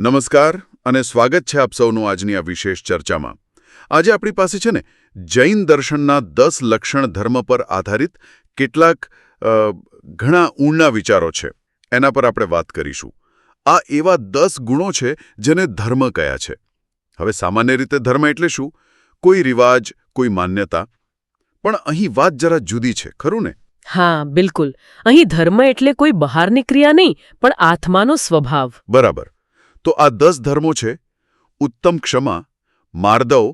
નમસ્કાર અને સ્વાગત છે આપ સૌનું આજની આ વિશેષ ચર્ચામાં. આજે આપણી પાસે છે ને જૈન દર્શનના 10 લક્ષણ ધર્મ પર આધારિત કેટલાક ઘણા ઊંડા વિચારો છે. એના પર આપણે વાત કરીશું. આ એવા 10 ગુણો છે જેને ધર્મ કહ્યા છે. હવે સામાન્ય રીતે ધર્મ એટલે શું? કોઈ રિવાજ, કોઈ માન્યતા. પણ અહીં વાત જરા જુદી છે, ખરું ને? હા, બિલકુલ. અહીં ધર્મ એટલે કોઈ બહારની ક્રિયા નહીં, પણ આત્માનો સ્વભાવ. બરાબર. તો આ 10 ધર્મો છે: ઉત્તમ ક્ષમા, માર્દવ,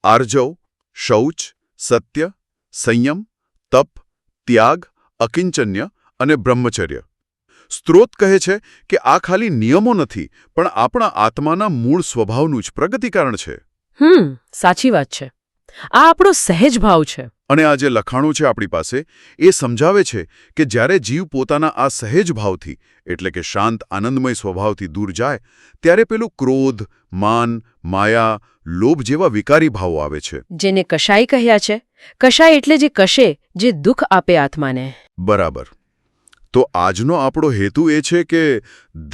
આર્જવ, શૌચ, સત્ય, સંયમ, તપ, ત્યાગ, અકિંચન્ય અને બ્રહ્મચર્ય. સ્ત્રોત કહે છે કે આ ખાલી નિયમો નથી, પણ આપણા આત્માના મૂળ સ્વભાવનું જ પ્રગતિકારણ છે. સાચી વાત છે. આ આપણો સહેજ ભાવ છે. અને આ જે લખાણો છે આપણી પાસે, એ સમજાવે છે કે જ્યારે જીવ પોતાના આ સહેજ ભાવથી, એટલે કે શાંત આનંદમય સ્વભાવથી દૂર જાય, ત્યારે પેલું ક્રોધ, માન, માયા, લોભ જેવા વિકારી ભાવો આવે છે. જેને કશાય કહ્યા છે. કશાય એટલે જે કશે, જે દુઃખ આપે આત્માને. બરાબર. તો આજનો આપણો હેતુ એ છે કે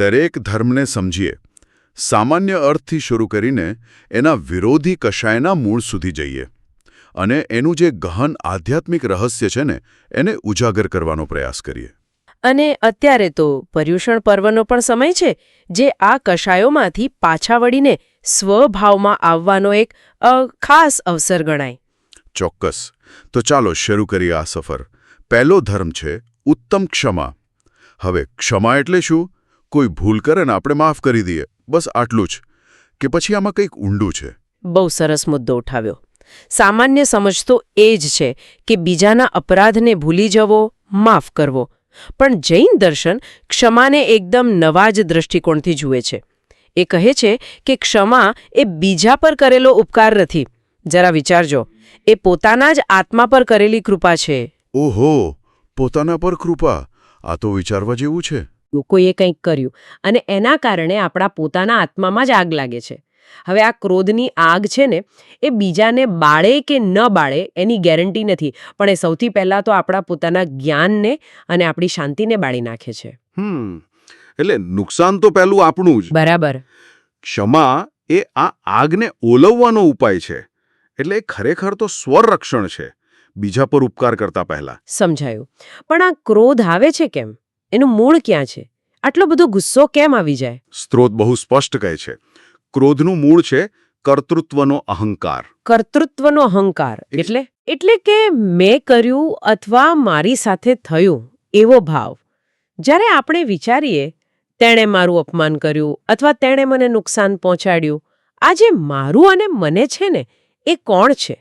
દરેક ધર્મને સમજીએ, સામાન્ય અર્થથી શરૂ કરીને એના વિરોધી કશાયના મૂળ સુધી જઈએ અને એનું જે ગહન આધ્યાત્મિક રહસ્ય છે ને, એને ઉજાગર કરવાનો પ્રયાસ કરીએ. અને અત્યારે તો પર્યુષણ પર્વનો પણ સમય છે, જે આ કશાયોમાંથી પાછા વળીને સ્વભાવમાં આવવાનો એક ખાસ અવસર ગણાય. ચોક્કસ. તો ચાલો શરૂ કરીએ આ સફર. પહેલો ધર્મ છે ઉત્તમ ક્ષમા. હવે ક્ષમા એટલે શું? કોઈ ભૂલ કરે ને આપણે માફ કરી દઈએ, બસ આટલું જ? કે પછી આમાં કંઈક ઊંડું છે? બહુ સરસ મુદ્દો ઉઠાવ્યો. સામાન્ય સમજ તો એ જ છે કે બીજાના અપરાધને ભૂલી જવો, માફ કરવો. પણ જૈન દર્શન ક્ષમાને એકદમ નવા જ દૃષ્ટિકોણથી જુએ છે. એ કહે છે કે ક્ષમા એ બીજા પર કરેલો ઉપકાર નથી. જરા વિચારજો, એ પોતાના જ આત્મા પર કરેલી કૃપા છે. ઓહો, પોતાના પર કૃપા! આ તો વિચારવા જેવું છે. કોઈએ કંઈક કર્યું અને એના કારણે આપણા પોતાના આત્મામાં જ આગ લાગે છે. હવે આ ક્રોધની આગ છે ને, એ બીજાને બાળે કે ન બાળે એની ગેરંટી નથી, પણ એ સૌથી પહેલાં તો આપણા પોતાના જ્ઞાનને અને આપણી શાંતિને બાળી નાખે છે. એટલે નુકસાન તો પહેલું આપણું જ. બરાબર. ક્ષમા એ આ આગને ઓલવવાનો ઉપાય છે. એટલે એ ખરેખર તો સ્વરક્ષણ છે, બીજા પર ઉપકાર કરતા પહેલા. સમજાયું. પણ આ ક્રોધ આવે છે કેમ? એનું મૂળ ક્યાં છે? આટલો બધો ગુસ્સો કેમ આવી જાય? સ્ત્રોત બહુ સ્પષ્ટ કહે છે. ક્રોધનું મૂળ છે કર્તૃત્વનો અહંકાર. કર્તૃત્વનો અહંકાર એટલે કે મેં કર્યું અથવા મારી સાથે થયું એવો ભાવ. જ્યારે આપણે વિચારીએ, તેણે મારું અપમાન કર્યું અથવા તેણે મને નુકસાન પહોંચાડ્યું, આ જે મારું અને મને છે ને, એ કોણ છે?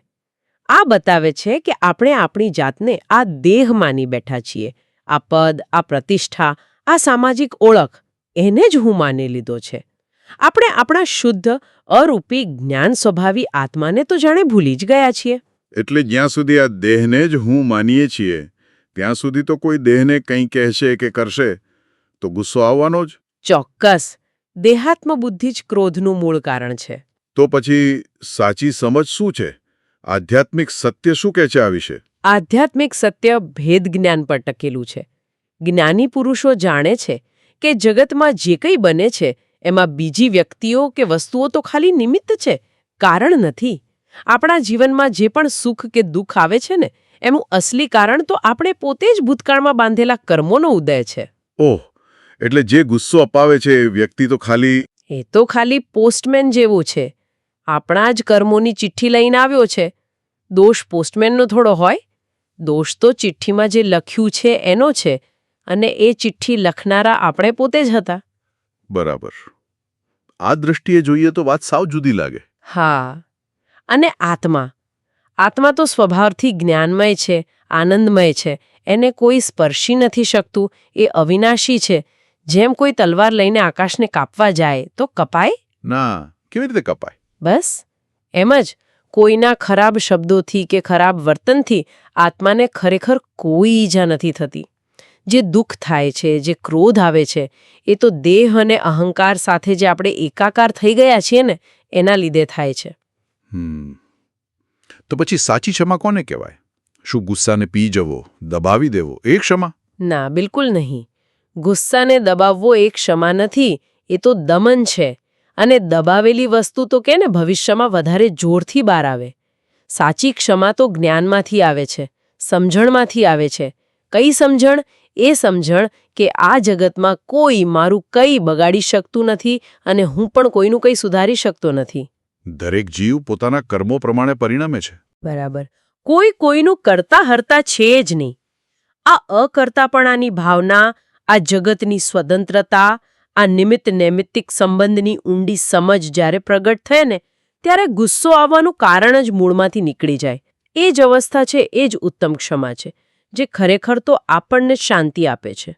આ બતાવે છે કે આપણે આપણી જાતને આ દેહ માની બેઠા છીએ. આ પદ, આ પ્રતિષ્ઠા, આ સામાજિક ઓળખ, એને જ હું માની લીધો છે. આપણે આપણા શુદ્ધ, અરૂપી, જ્ઞાન સ્વભાવી આત્માને તો જાણે ભૂલી જ ગયા છીએ. એટલે જ્યાં સુધી આ દેહને જ હું માનીએ છીએ, ત્યાં સુધી તો કોઈ દેહને કંઈ કહેશે કે કરશે તો ગુસ્સો આવવાનો જ. ચોક્કસ. દેહાત્મ બુદ્ધિ જ ક્રોધનું મૂળ કારણ છે. તો પછી સાચી સમજ શું છે? આધ્યાત્મિક સત્ય શું કહે છે આ વિશે? આધ્યાત્મિક સત્ય ભેદ જ્ઞાન પર ટકેલું છે. જ્ઞાની પુરુષો જાણે છે કે જગતમાં જે કંઈ બને છે એમાં બીજી વ્યક્તિઓ કે વસ્તુઓ તો ખાલી નિમિત્ત છે, કારણ નથી. આપણા જીવનમાં જે પણ સુખ કે દુઃખ આવે છે ને, એનું અસલી કારણ તો આપણે પોતે જ ભૂતકાળમાં બાંધેલા કર્મોનો ઉદય છે. ઓહ, એટલે જે ગુસ્સો અપાવે છે એ વ્યક્તિ તો ખાલી... એ તો ખાલી પોસ્ટમેન જેવું છે. આપણા જ કર્મોની ચિઠ્ઠી લઈને આવ્યો છે. દોષ પોસ્ટમેનનો થોડો હોય. દોષ તો ચિઠ્ઠીમાં જે લખ્યું છે એનો છે, અને એ ચિઠ્ઠી લખનારા આપણે પોતે જ હતા. બરાબર. આ દૃષ્ટિએ જોઈએ તો વાત સાવ જુદી લાગે. હા. અને આત્મા તો સ્વભાવથી જ્ઞાનમય છે, આનંદમય છે. એને કોઈ સ્પર્શી નથી શકતું. એ અવિનાશી છે. જેમ કોઈ તલવાર લઈને આકાશને કાપવા જાય તો કપાય? ના. કેવી રીતે કપાય? બસ એમ જ. કોઈના ખરાબ શબ્દોથી કે ખરાબ વર્તનથી આત્માને ખરેખર કોઈ ઈજા નથી થતી. જે દુઃખ થાય છે, જે ક્રોધ આવે છે, એ તો દેહ અને અહંકાર સાથે જે આપણે એકાકાર થઈ ગયા છીએ ને, એના લીધે થાય છે. તો પછી સાચી ક્ષમા કોને કહેવાય? શું ગુસ્સાને પી જવો, દબાવી દેવો એ ક્ષમા? ના, બિલકુલ નહીં. ગુસ્સાને દબાવવો એ ક્ષમા નથી, એ તો દમન છે. અને દબાવેલી વસ્તુ તો કે ને ભવિષ્યમાં વધારે જોરથી બહાર આવે. સાચી ક્ષમા તો જ્ઞાનમાંથી આવે છે, સમજણમાંથી આવે છે. કઈ સમજણ? એ સમજણ કે આ જગતમાં કોઈ મારું કંઈ બગાડી શકતું નથી અને હું પણ કોઈનું કંઈ સુધારી શકતો નથી. દરેક જીવ પોતાના કર્મો પ્રમાણે પરિણમે છે. બરાબર. કોઈ કોઈનું કરતા હરતા છે જ નહીં. આ અકર્તાપણાની ભાવના, આ જગતની સ્વતંત્રતા, આ નિમિત્ત નૈમિત્તિક સંબંધની ઊંડી સમજ જ્યારે પ્રગટ થાય ને ત્યારે ગુસ્સો આવવાનું કારણ જ મૂળમાંથી નીકળી જાય. એ જ અવસ્થા છે, એ જ ઉત્તમ ક્ષમા છે, જે ખરેખર તો આપણને શાંતિ આપે છે.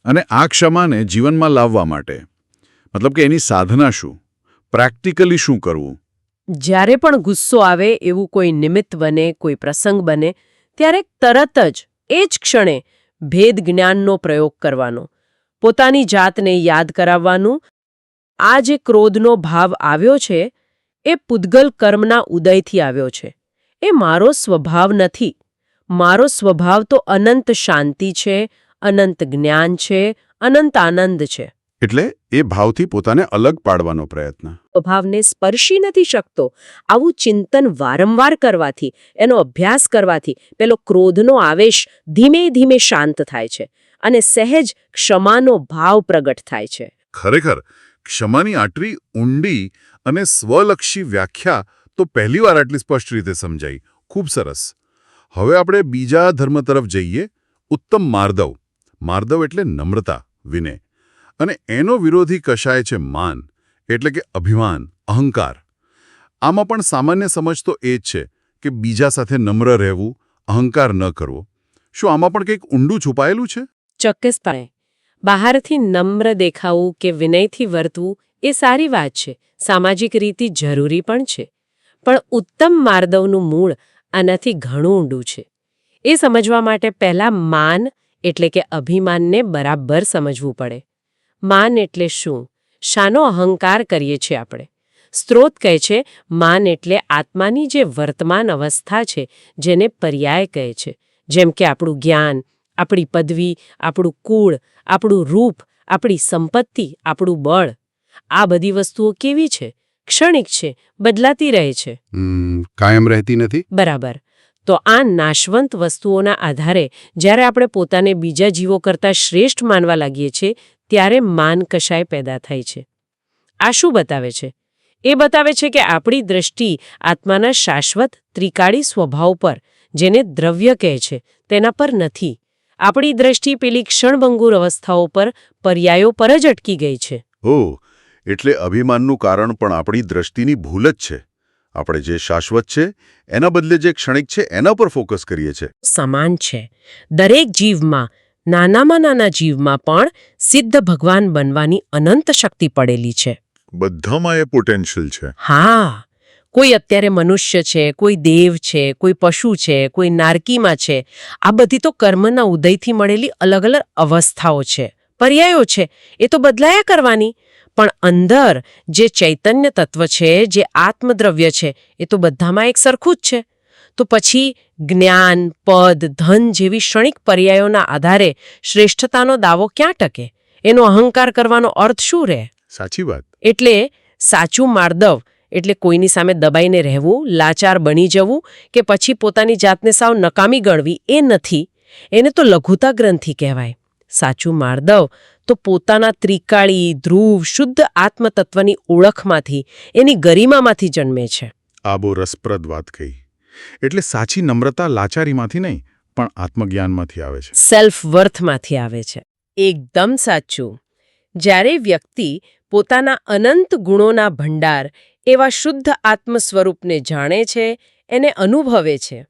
અને આ ક્ષમાને જીવનમાં લાવવા માટે મતલબ કે એની સાધના શું? પ્રેક્ટિકલી શું કરવું? જ્યારે પણ ગુસ્સો આવે એવું કોઈ નિમિત્ત બને, કોઈ પ્રસંગ બને, ત્યારે તરત જ એ જ ક્ષણે ભેદ જ્ઞાનનો પ્રયોગ કરવાનો, પોતાની જાતને યાદ કરાવવાનું. આ જે ક્રોધનો ભાવ આવ્યો છે એ પૂદગલ કર્મના ઉદયથી આવ્યો છે. એ મારો સ્વભાવ નથી. મારો સ્વભાવ તો અનંત શાંતિ છે, અનંત જ્ઞાન છે, અનંત આનંદ છે. એટલે એ ભાવથી પોતાને અલગ પાડવાનો પ્રયત્ન. સ્વભાવને સ્પર્શી નથી શકતો. આવું ચિંતન વારંવાર કરવાથી, એનો અભ્યાસ કરવાથી પેલો ક્રોધનો આવેશ ધીમે ધીમે શાંત થાય છે અને સહેજ ક્ષમાનો ભાવ પ્રગટ થાય છે. ખરેખર ક્ષમાની આટલી ઊંડી અને સ્વલક્ષી વ્યાખ્યા તો પહેલીવાર આટલી સ્પષ્ટ રીતે સમજાઈ. ખૂબ સરસ. હવે આપણે બીજા ધર્મ તરફ જઈએ. ઉત્તમ માર્દવ. માર્દવ એટલે નમ્રતા, વિનય. અને એનો વિરોધી કશાય છે માન, એટલે કે અભિમાન, અહંકાર. આમાં પણ સામાન્ય સમજ તો એ જ છે કે બીજા સાથે નમ્ર રહેવું, અહંકાર ન કરવો. શું આમાં પણ કંઈક ઊંડું છુપાયેલું છે? ચોક્કસપણે. બહારથી નમ્ર દેખાવું કે વિનયથી વર્તવું એ સારી વાત છે, સામાજિક રીતે જરૂરી પણ છે. પણ ઉત્તમ માર્દવનું મૂળ આનાથી ઘણું ઊંડું છે. એ સમજવા માટે પહેલા માન એટલે કે અભિમાનને બરાબર સમજવું પડે. માન એટલે શું? શાનો અહંકાર કરીએ છીએ આપણે? સ્ત્રોત કહે છે માન એટલે આત્માની જે વર્તમાન અવસ્થા છે, જેને પર્યાય કહે છે. જેમ કે આપણું જ્ઞાન, આપણી પદવી, આપણું કુળ, આપણું રૂપ, આપણી સંપત્તિ, આપણું બળ. આ બધી વસ્તુઓ કેવી છે? ક્ષણિક છે, બદલાતી રહે છે. કાયમ રહેતી નથી. બરાબર. તો આ નાશવંત વસ્તુઓના આધારે જ્યારે આપણે પોતાને બીજા જીવો કરતાં શ્રેષ્ઠ માનવા લાગીએ છીએ ત્યારે માન કશાય પેદા થાય છે. આ શું બતાવે છે? એ બતાવે છે કે આપણી દ્રષ્ટિ આત્માના શાશ્વત ત્રિકાળી સ્વભાવ પર, જેને દ્રવ્ય કહે છે, તેના પર નથી. આપણી દ્રષ્ટિ પેલી ક્ષણભંગુર અવસ્થાઓ પર, પર્યાયો પર જ અટકી ગઈ છે. ઓહ, એટલે અભિમાનનું કારણ પણ આપણી દ્રષ્ટિની ભૂલ જ છે. આપણે જે શાશ્વત છે એના બદલે જે ક્ષણિક છે એના પર ફોકસ કરીએ છીએ. સમાન છે. દરેક જીવમાં, નાનામાં નાના જીવમાં પણ સિદ્ધ ભગવાન બનવાની અનંત શક્તિ પડેલી છે. બધામાં એ પોટેન્શિયલ છે. હા. કોઈ અત્યારે મનુષ્ય છે, કોઈ દેવ છે, કોઈ પશુ છે, કોઈ નારકીમાં છે. આ બધી તો કર્મના ઉદયથી મળેલી અલગ અલગ અવસ્થાઓ છે, પર્યાયો છે. એ તો બદલાયા કરવાની. પણ અંદર જે ચૈતન્ય તત્વ છે, જે આત્મદ્રવ્ય છે, એ તો બધામાં એક સરખું જ છે. તો પછી જ્ઞાન, પદ, ધન જેવી ક્ષણિક પર્યાયોના આધારે શ્રેષ્ઠતાનો દાવો ક્યાં ટકે? એનો અહંકાર કરવાનો અર્થ શું રહે? સાચી વાત. એટલે સાચું માર્દવ એટલે કોઈની સામે દબાઈને રહેવું, લાચાર બની જવું કે પછી પોતાની જાતને સાવ નકામી ગણવી એ નથી. એને તો લઘુતા ગ્રંથિ કહેવાય. સાચું માર્દવ તો પોતાના ત્રિકાળી, ધ્રુવ, શુદ્ધ આત્મતત્વની ઓળખમાંથી, એની ગરિમામાંથી જન્મે છે. આ બહુ રસપ્રદ વાત કહી. એટલે સાચી નમ્રતા લાચારીમાંથી નહીં, પણ આત્મજ્ઞાનમાંથી આવે છે. સેલ્ફ વર્થમાંથી આવે છે. એકદમ સાચું. જ્યારે વ્યક્તિ પોતાના અનંત ગુણોના ભંડાર, એવા શુદ્ધ આત્મ સ્વરૂપને જાણે છે, એને અનુભવે છે,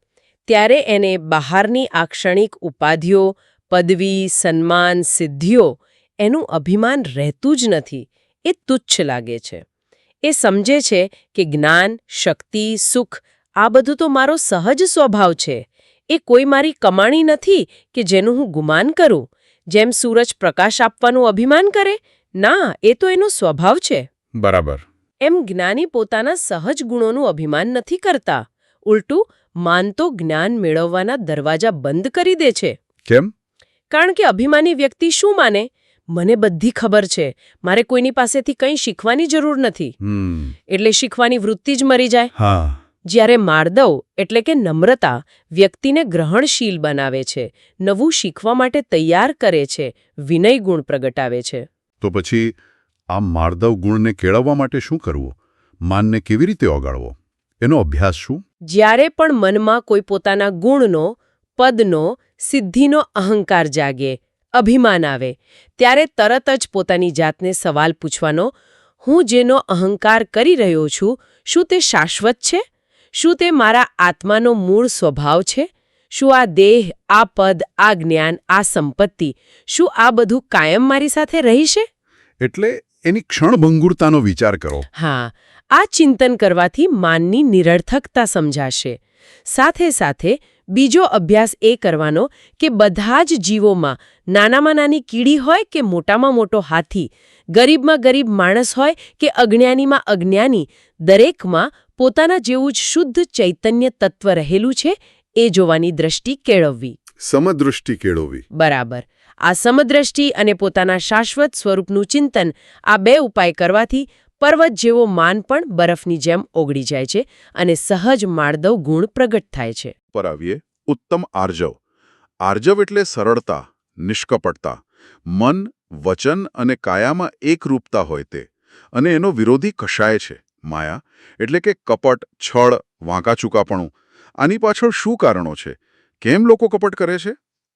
ત્યારે એને બહારની આ ક્ષણિક ઉપાધિઓ, પદવી, સન્માન, સિદ્ધિઓ, એનું અભિમાન રહેતું જ નથી. એ તુચ્છ લાગે છે. એ સમજે છે કે જ્ઞાન, શક્તિ, સુખ આ બધું તો મારો સહજ સ્વભાવ છે. એ કોઈ મારી કમાણી નથી કે જેનું હું ગુમાન કરું. જેમ સૂરજ પ્રકાશ આપવાનું અભિમાન કરે, ના, એ તો એનો સ્વભાવ છે. બરાબર. એમ જ્ઞાની પોતાના સહજ ગુણોનું અભિમાન નથી કરતા. ઉલટું માનતો જ્ઞાન મેળવવાના દરવાજા બંધ કરી દે છે. કેમ? કારણ કે અભિમાની વ્યક્તિ શું માને? મને બધી ખબર છે, મારે કોઈની પાસેથી કંઈ શીખવાની જરૂર નથી, એટલે શીખવાની વૃત્તિ જ મરી જાય. હા. જ્યારે માર્દવ એટલે કે નમ્રતા વ્યક્તિને ગ્રહણશીલ બનાવે છે, નવું શીખવા માટે તૈયાર કરે છે, વિનય ગુણ પ્રગટાવે છે. તો પછી આ માર્દવ ગુણને કેળવવા માટે શું કરવું? માનને કેવી રીતે ઓગાળવો? એનો અભ્યાસ શું? જ્યારે પણ મનમાં કોઈ પોતાના ગુણનો, પદનો, સિદ્ધિનો અહંકાર જાગે, અભિમાન આવે, ત્યારે તરત જ પોતાની જાતને સવાલ પૂછવાનો, હું જેનો અહંકાર કરી રહ્યો છું, શું તે શાશ્વત છે? શું તે મારા આત્માનો મૂળ સ્વભાવ છે? શું આ દેહ, આ પદ, આ જ્ઞાન, આ સંપત્તિ, શું આ બધું કાયમ મારી સાથે રહેશે? એટલે એની ક્ષણભંગુરતાનો વિચાર કરો. હા, આ ચિંતન કરવાથી માનની નિરર્થકતા સમજાશે. સાથે સાથે બીજો અભ્યાસ એ કરવાનો કે બધા જ જીવોમાં નાનામાં નાની કીડી હોય કે મોટામાં મોટો હાથી, ગરીબમાં ગરીબ માણસ હોય કે અજ્ઞાનીમાં અજ્ઞાની, દરેકમાં પોતાના જેવું જ શુદ્ધ ચૈતન્ય તત્વ રહેલું છે એ જોવાની દ્રષ્ટિ કેળવવી. સમદૃષ્ટિ કેળવવી. બરાબર. આ સમદ્રષ્ટિ અને પોતાના શાશ્વત સ્વરૂપનું ચિંતન, આ બે ઉપાય કરવાથી પર્વત જેવો માન પણ બરફની જેમ ઓગળી જાય છે અને સહજ માર્દવ ગુણ પ્રગટ થાય છે. પર આવીએ ઉત્તમ આર્જવ. આર્જવ એટલે સરળતા, નિષ્કપટતા, મન, વચન અને કાયામાં એકરૂપતા હોય તે. અને એનો વિરોધી કશાય છે, માયા, એટલે કે કપટ, છળ, વાંકાચૂકાપણું. આની પાછળ શું કારણો છે? કેમ લોકો કપટ કરે છે?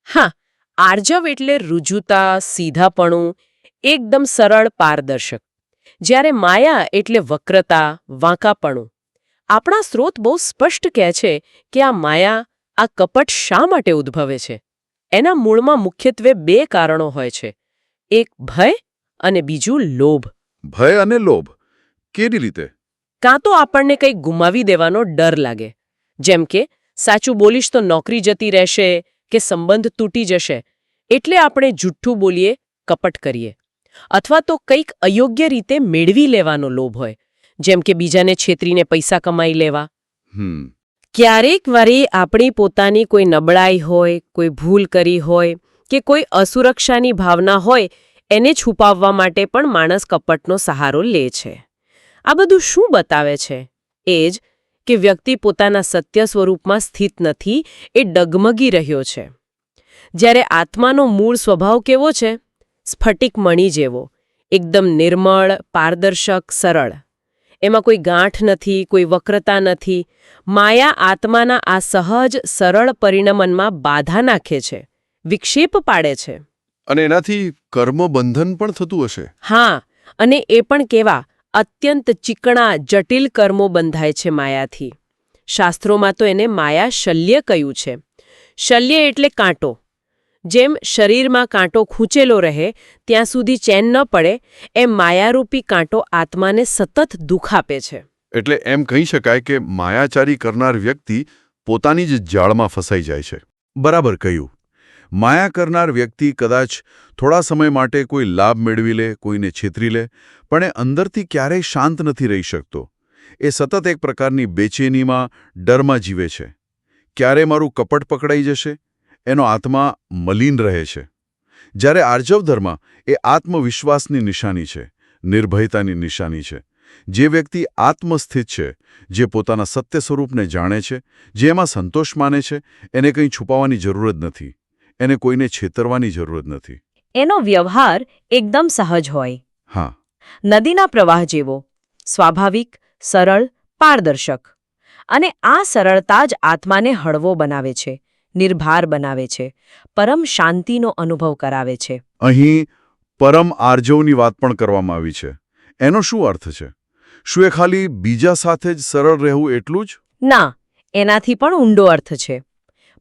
હા, આર્જવ એટલે રુજુતા, સીધાપણું, એકદમ સરળ, પારદર્શક. જ્યારે માયા એટલે વક્રતા, વાંકાપણું. આપણા સ્ત્રોત બહુ સ્પષ્ટ કહે છે કે આ માયા, આ કપટ શા માટે ઉદ્ભવે છે. એના મૂળમાં મુખ્યત્વે બે કારણો હોય છે, એક ભય અને બીજું લોભ. ભય અને લોભ કેવી રીતે? કાં તો આપણને કંઈક ગુમાવી દેવાનો ડર લાગે, જેમ કે સાચું બોલીશ તો નોકરી જતી રહેશે કે સંબંધ તૂટી જશે, એટલે આપણે જૂઠ્ઠું બોલીએ, કપટ કરીએ. અથવા તો કંઈક અયોગ્ય રીતે મેળવી લેવાનો લોભ હોય, જેમ કે બીજાને છેતરીને પૈસા કમાઈ લેવા. ક્યારેક વારી આપણી પોતાની કોઈ નબળાઈ હોય, કોઈ ભૂલ કરી હોય કે કોઈ અસુરક્ષાની ભાવના હોય, એને છુપાવવા માટે પણ માણસ કપટનો સહારો લે છે. આ બધું શું બતાવે છે? એ જ કે વ્યક્તિ પોતાના સત્ય સ્વરૂપમાં સ્થિત નથી, એ ડગમગી રહ્યો છે. જ્યારે આત્માનો મૂળ સ્વભાવ કેવો છે? સ્ફટિક મણી જેવો, એકદમ નિર્મળ, પારદર્શક, સરળ. એમાં કોઈ ગાંઠ નથી, કોઈ વક્રતા નથી. માયા આત્માના આ સહજ, સરળ પરિણમનમાં બાધા નાખે છે, વિક્ષેપ પાડે છે. અને એનાથી કર્મબંધન પણ થતું હશે. હા, અને એ પણ કેવા અત્યંત ચીકણા, જટિલ કર્મો બંધાય છે માયાથી. શાસ્ત્રોમાં તો એને માયા શલ્ય કહ્યું છે. શલ્ય એટલે કાંટો. જેમ શરીરમાં કાંટો ખૂંચેલો રહે ત્યાં સુધી ચેન ન પડે, એમ માયારૂપી કાંટો આત્માને સતત દુઃખ આપે છે. એટલે એમ કહી શકાય કે માયાચારી કરનાર વ્યક્તિ પોતાની જ જાળમાં ફસાઈ જાય છે. બરાબર કહ્યું. માયા કરનાર વ્યક્તિ કદાચ થોડા સમય માટે કોઈ લાભ મેળવી લે, કોઈને છેતરી લે, પણ એ અંદરથી ક્યારેય શાંત નથી રહી શકતો. એ સતત એક પ્રકારની બેચેનીમાં, ડરમાં જીવે છે. ક્યારે મારું કપટ પકડાઈ જશે? એનો આત્મા મલિન રહે છે. જ્યારે આર્જવ ધર્મ એ આત્મવિશ્વાસની નિશાની છે, નિર્ભયતાની નિશાની છે. જે વ્યક્તિ આત્મસ્થિત છે, જે પોતાના સત્ય સ્વરૂપને જાણે છે, જે એમાં સંતોષ માને છે, એને કંઈ છુપાવવાની જરૂર જ નથી. એને કોઈને છેતરવાની જરૂર જ નથી. એનો વ્યવહાર એકદમ સહજ હોય. હા. નદીના પ્રવાહ જેવો, સ્વાભાવિક, સરળ, પારદર્શક. અને આ સરળતા જ આત્માને હળવો બનાવે છે, નિર્ભાર બનાવે છે, પરમ શાંતિનો અનુભવ કરાવે છે. અહીં પરમ આર્જવની વાત પણ કરવામાં આવી છે. એનો શું અર્થ છે? શું એ ખાલી બીજા સાથે જ સરળ રહેવું એટલું જ? ના, એનાથી પણ ઊંડો અર્થ છે.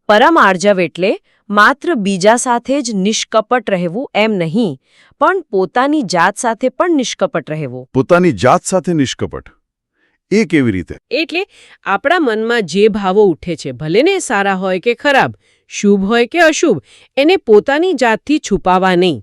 પરમ આર્જવ એટલે માત્ર બીજા સાથે જ નિષ્કપટ રહેવું એમ નહીં, પણ પોતાની જાત સાથે પણ નિષ્કપટ રહેવું. પોતાની જાત સાથે નિષ્કપટ. એ કેવી રીતે? એટલે આપણા મનમાં જે ભાવો ઉઠે છે, ભલે ને સારા હોય કે ખરાબ, શુભ હોય કે અશુભ, એને પોતાની જાતથી છુપાવવા નહીં.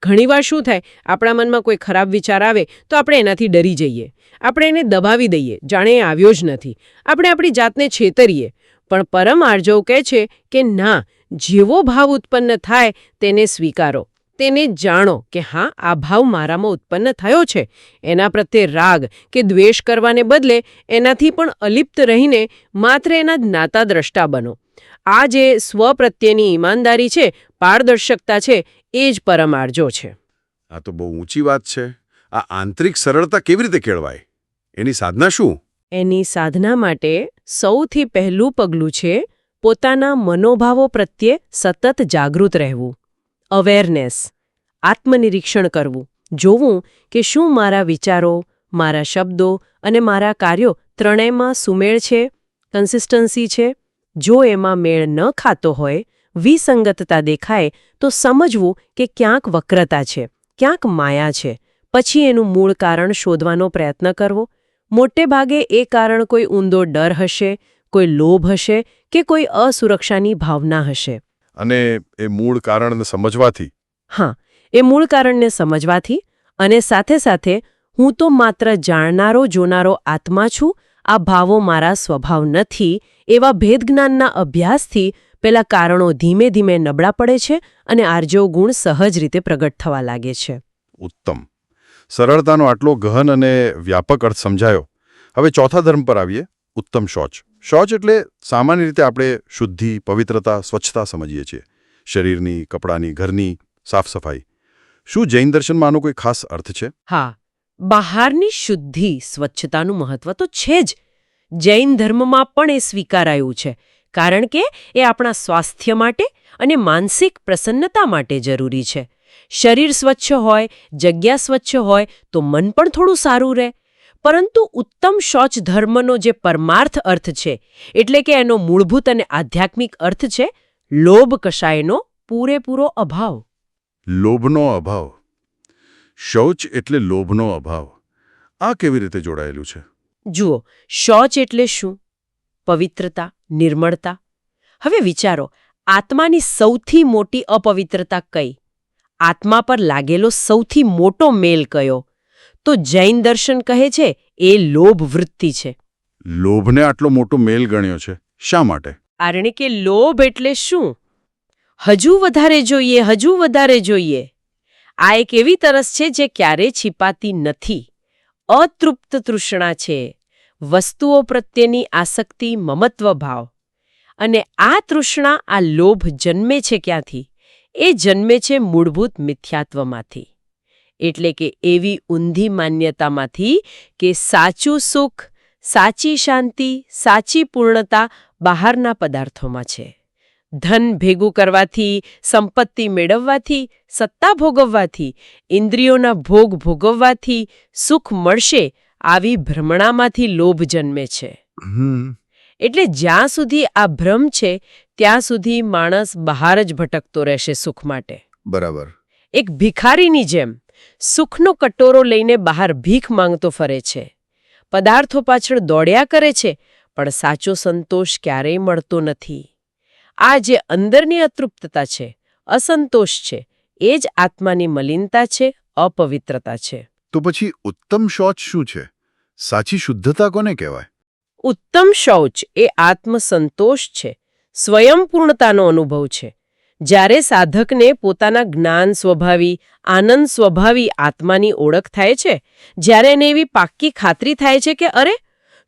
ઘણીવાર શું થાય, આપણા મનમાં કોઈ ખરાબ વિચાર આવે તો આપણે એનાથી ડરી જઈએ, આપણે એને દબાવી દઈએ, જાણે એ આવ્યો જ નથી, આપણે આપણી જાતને છેતરીએ. પણ પરમ આર્જવ કહે છે કે ના, જેવો ભાવ ઉત્પન્ન થાય તેને સ્વીકારો, તેને જાણો કે હા આ ભાવ મારામાં ઉત્પન્ન થયો છે. એના પ્રત્યે રાગ કે દ્વેષ કરવાને બદલે એનાથી પણ અલિપ્ત રહીને માત્ર એના જ્ઞાતા દ્રષ્ટા બનો. આ જે સ્વ પ્રત્યેની ઈમાનદારી છે, પારદર્શકતા છે, એ જ પરમાર્જો છે. આ તો બહુ ઊંચી વાત છે. આ આંતરિક સરળતા કેવી રીતે કેળવાય? એની સાધના શું? એની સાધના માટે સૌથી પહેલું પગલું છે પોતાના મનોભાવો પ્રત્યે સતત જાગૃત રહેવું. અવેરનેસ, આત્મનિરીક્ષણ કરવું, જોવું કે શું મારા વિચારો, મારા શબ્દો અને મારા કાર્યો ત્રણેયમાં સુમેળ છે, કન્સિસ્ટન્સી છે. જો એમાં મેળ ન ખાતો હોય, વિસંગતતા દેખાય, તો સમજવું કે ક્યાંક વક્રતા છે, ક્યાંક માયા છે. પછી એનું મૂળ કારણ શોધવાનો પ્રયત્ન કરવો. મોટે ભાગે એ કારણ કોઈ ઊંડો ડર હશે, કોઈ લોભ હશે કે કોઈ અસુરક્ષાની ભાવના હશે. અને એ મૂળ કારણને સમજવાથી? હા, એ મૂળ કારણને સમજવાથી અને સાથે સાથે હું તો માત્ર જાણનારો જોનારો આત્મા છું, આ ભાવો મારા સ્વભાવ નથી, એવા ભેદજ્ઞાનના અભ્યાસથી પેલા કારણો ધીમે ધીમે નબળા પડે છે અને આર્જો ગુણ સહજ રીતે પ્રગટ થવા લાગે છે. ઉત્તમ. સરળતાનો આટલો ગહન અને વ્યાપક અર્થ સમજાયો. હવે ચોથા ધર્મ પર આવીએ, ઉત્તમ શૌચ. શૌચ એટલે સામાન્ય રીતે આપણે શુદ્ધિ, પવિત્રતા, સ્વચ્છતા સમજીએ છીએ. શરીરની, કપડાની, ઘરની સાફ સફાઈ. શું જૈન દર્શનમાં આનો કોઈ ખાસ અર્થ છે? હા, બહારની શુદ્ધિ, સ્વચ્છતાનું મહત્વ તો છે જ. જૈન ધર્મમાં પણ એ સ્વીકારાયું છે, કારણ કે એ આપણા સ્વાસ્થ્ય માટે અને માનસિક પ્રસન્નતા માટે જરૂરી છે. શરીર સ્વચ્છ હોય, જગ્યા સ્વચ્છ હોય તો મન પણ થોડું સારું રહે. પરંતુ ઉત્તમ શૌચ ધર્મનો જે પરમાર્થ અર્થ છે, એટલે કે એનો મૂળભૂત અને આધ્યાત્મિક અર્થ છે લોભ કશાયનો પૂરેપૂરો અભાવ. લોભનો અભાવ. શૌચ એટલે લોભનો અભાવ. આ કેવી રીતે જોડાયેલું છે? જુઓ, શૌચ એટલે શું? પવિત્રતા, નિર્મળતા. હવે વિચારો, આત્માની સૌથી મોટી અપવિત્રતા કઈ? આત્મા પર લાગેલો સૌથી મોટો મેલ કયો? તો જૈન દર્શન કહે છે એ લોભ વૃત્તિ છે. લોભને આટલો મોટો મેલ ગણ્યો છે, શા માટે? કારણ કે લોભ એટલે શું? હજુ વધારે જોઈએ, હજુ વધારે જોઈએ. આ એક એવી તરસ છે જે ક્યારેય छिपाતી નથી. અતૃપ્ત તૃષ્ણા છે, વસ્તુઓ પ્રત્યેની આસક્તિ, મમત્વ ભાવ. અને આ તૃષ્ણા, આ લોભ જન્મે છે ક્યાંથી? એ જન્મે છે મૂળભૂત મિથ્યાત્વમાંથી. એટલે કે એવી ઊંધી માન્યતામાંથી કે સાચું સુખ, સાચી શાંતિ, સાચી પૂર્ણતા બહારના પદાર્થોમાં છે. ધન ભેગું કરવાથી, સંપત્તિ મેળવવાથી, સત્તા ભોગવવાથી, ઇન્દ્રિયોના ભોગ ભોગવવાથી સુખ મળશે, આવી ભ્રમણામાંથી લોભ જન્મે છે. એટલે જ્યાં સુધી આ ભ્રમ છે ત્યાં સુધી માણસ બહાર જ ભટકતો રહેશે સુખ માટે. બરાબર. એક ભિખારીની જેમ સુખનો કટોરો લઈને બહાર ભીખ માંગતો ફરે છે. પદાર્થો પાછળ દોડ્યા કરે છે, પણ સાચો સંતોષ ક્યારેય મળતો નથી. આ જે અંદરની અતૃપ્તતા છે, અસંતોષ છે, એ જ આત્માની મલિનતા છે, અપવિત્રતા છે. તો પછી ઉત્તમ શૌચ શું છે? સાચી શુદ્ધતા કોને કહેવાય? ઉત્તમ શૌચ એ આત્મસંતોષ છે, સ્વયંપૂર્ણતાનો અનુભવ છે. જ્યારે સાધકને પોતાના જ્ઞાન સ્વભાવી, આનંદ સ્વભાવી આત્માની ઓળખ થાય છે, જ્યારે એને એવી પાક્કી ખાતરી થાય છે કે અરે,